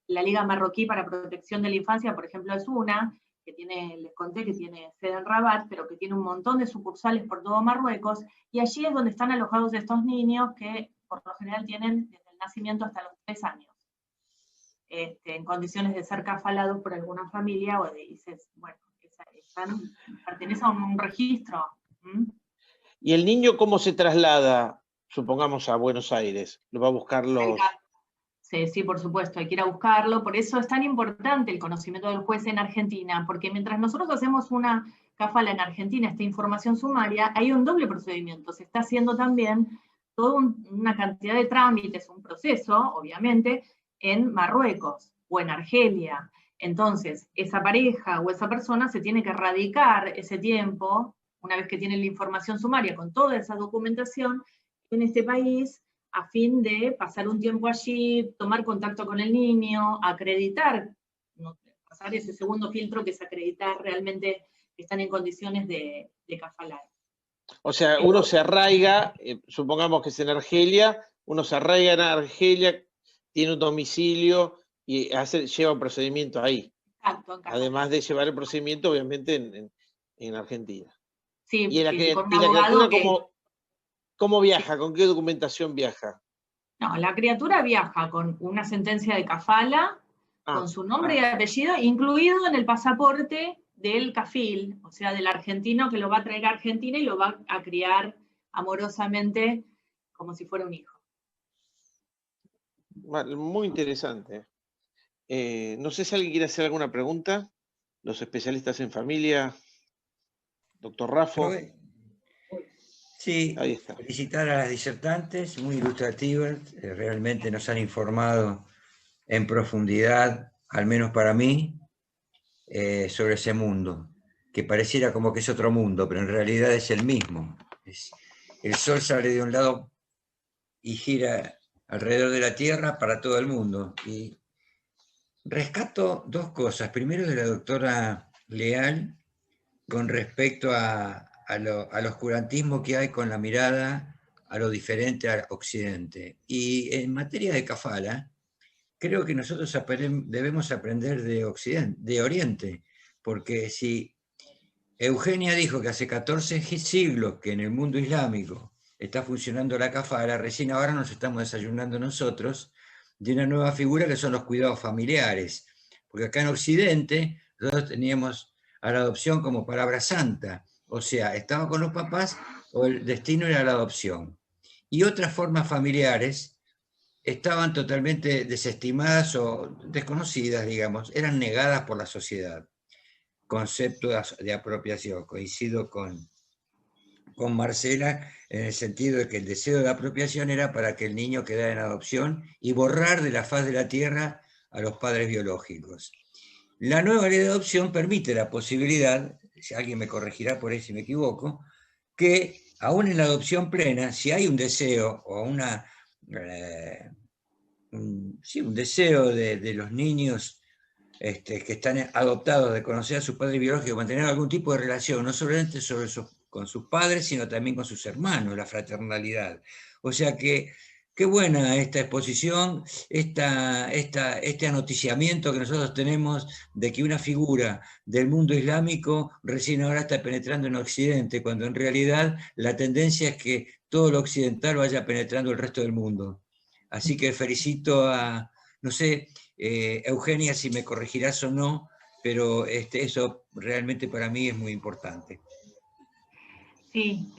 La Liga Marroquí para Protección de la Infancia, por ejemplo, es una, les conté que tiene sede en Rabat, pero que tiene un montón de sucursales por todo Marruecos, y allí es donde están alojados estos niños que por lo general tienen desde el nacimiento hasta los 3 años, en condiciones de ser kafalados por alguna familia, o dices, bueno, pertenecen a un registro. ¿Y el niño cómo se traslada, supongamos, a Buenos Aires? ¿Lo va a buscar los...? Sí, por supuesto, hay que ir a buscarlo. Por eso es tan importante el conocimiento del juez en Argentina, porque mientras nosotros hacemos una kafala en Argentina, esta información sumaria, hay un doble procedimiento. Se está haciendo también toda una cantidad de trámites, un proceso, obviamente, en Marruecos o en Argelia. Entonces, esa pareja o esa persona se tiene que radicar ese tiempo, una vez que tiene la información sumaria con toda esa documentación, en este país, a fin de pasar un tiempo allí, tomar contacto con el niño, acreditar, ¿no? Pasar ese segundo filtro que es acreditar realmente que están en condiciones de cafalar. O sea, uno se arraiga, supongamos que es en Argelia, uno se arraiga en Argelia, tiene un domicilio y lleva un procedimiento ahí. Exacto, Además de llevar el procedimiento, obviamente, en Argentina. Sí, ¿Y la con un abogado criatura cómo viaja? ¿Con qué documentación viaja? No, la criatura viaja con una sentencia de kafala, con su nombre y apellido, incluido en el pasaporte del kafil, o sea, del argentino que lo va a traer a Argentina y lo va a criar amorosamente como si fuera un hijo. Muy interesante. No sé si alguien quiere hacer alguna pregunta. Los especialistas en familia, doctor Raffo. Sí, ahí está. Felicitar a las disertantes, muy ilustrativas, realmente nos han informado en profundidad, al menos para mí, sobre ese mundo, que pareciera como que es otro mundo, pero en realidad es el mismo. El sol sale de un lado y gira alrededor de la Tierra para todo el mundo. Y rescato dos cosas. Primero de la doctora Leal, con respecto al oscurantismo que hay con la mirada a lo diferente al Occidente. Y en materia de kafala, creo que nosotros debemos aprender de Occidente, de Oriente, porque si Eugenia dijo que hace 14 siglos que en el mundo islámico está funcionando la kafala, recién ahora nos estamos desayunando nosotros de una nueva figura que son los cuidados familiares, porque acá en Occidente nosotros teníamos a la adopción como palabra santa, o sea, estaba con los papás o el destino era la adopción. Y otras formas familiares estaban totalmente desestimadas o desconocidas, digamos, eran negadas por la sociedad. Concepto de apropiación, coincido con Marcela en el sentido de que el deseo de apropiación era para que el niño quedara en adopción y borrar de la faz de la tierra a los padres biológicos. La nueva ley de adopción permite la posibilidad, si alguien me corregirá por ahí si me equivoco, que aún en la adopción plena, si hay un deseo o un deseo de los niños que están adoptados de conocer a su padre biológico, mantener algún tipo de relación, no solamente con sus padres, sino también con sus hermanos, la fraternalidad. O sea que qué buena esta exposición, este anoticiamiento que nosotros tenemos de que una figura del mundo islámico recién ahora está penetrando en Occidente, cuando en realidad la tendencia es que todo lo occidental vaya penetrando el resto del mundo. Así que felicito a, no sé, Eugenia, si me corregirás o no, pero eso realmente para mí es muy importante. Sí,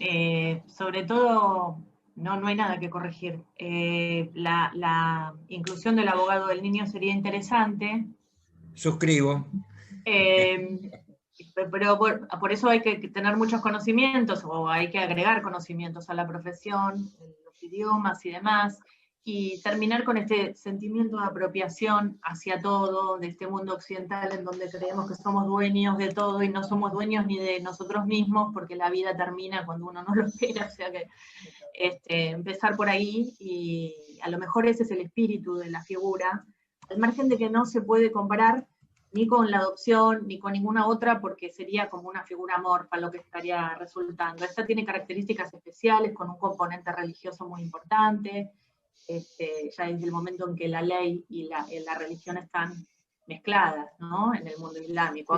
sobre todo no hay nada que corregir. La inclusión del abogado del niño sería interesante. Suscribo. Pero por eso hay que tener muchos conocimientos, o hay que agregar conocimientos a la profesión, los idiomas y demás, y terminar con este sentimiento de apropiación hacia todo, de este mundo occidental en donde creemos que somos dueños de todo y no somos dueños ni de nosotros mismos, porque la vida termina cuando uno no lo espera. O sea que empezar por ahí, y a lo mejor ese es el espíritu de la figura, al margen de que no se puede comparar ni con la adopción, ni con ninguna otra, porque sería como una figura amorfa lo que estaría resultando. Esta tiene características especiales, con un componente religioso muy importante, ya desde el momento en que la ley y la religión están mezcladas, ¿no?, en el mundo islámico.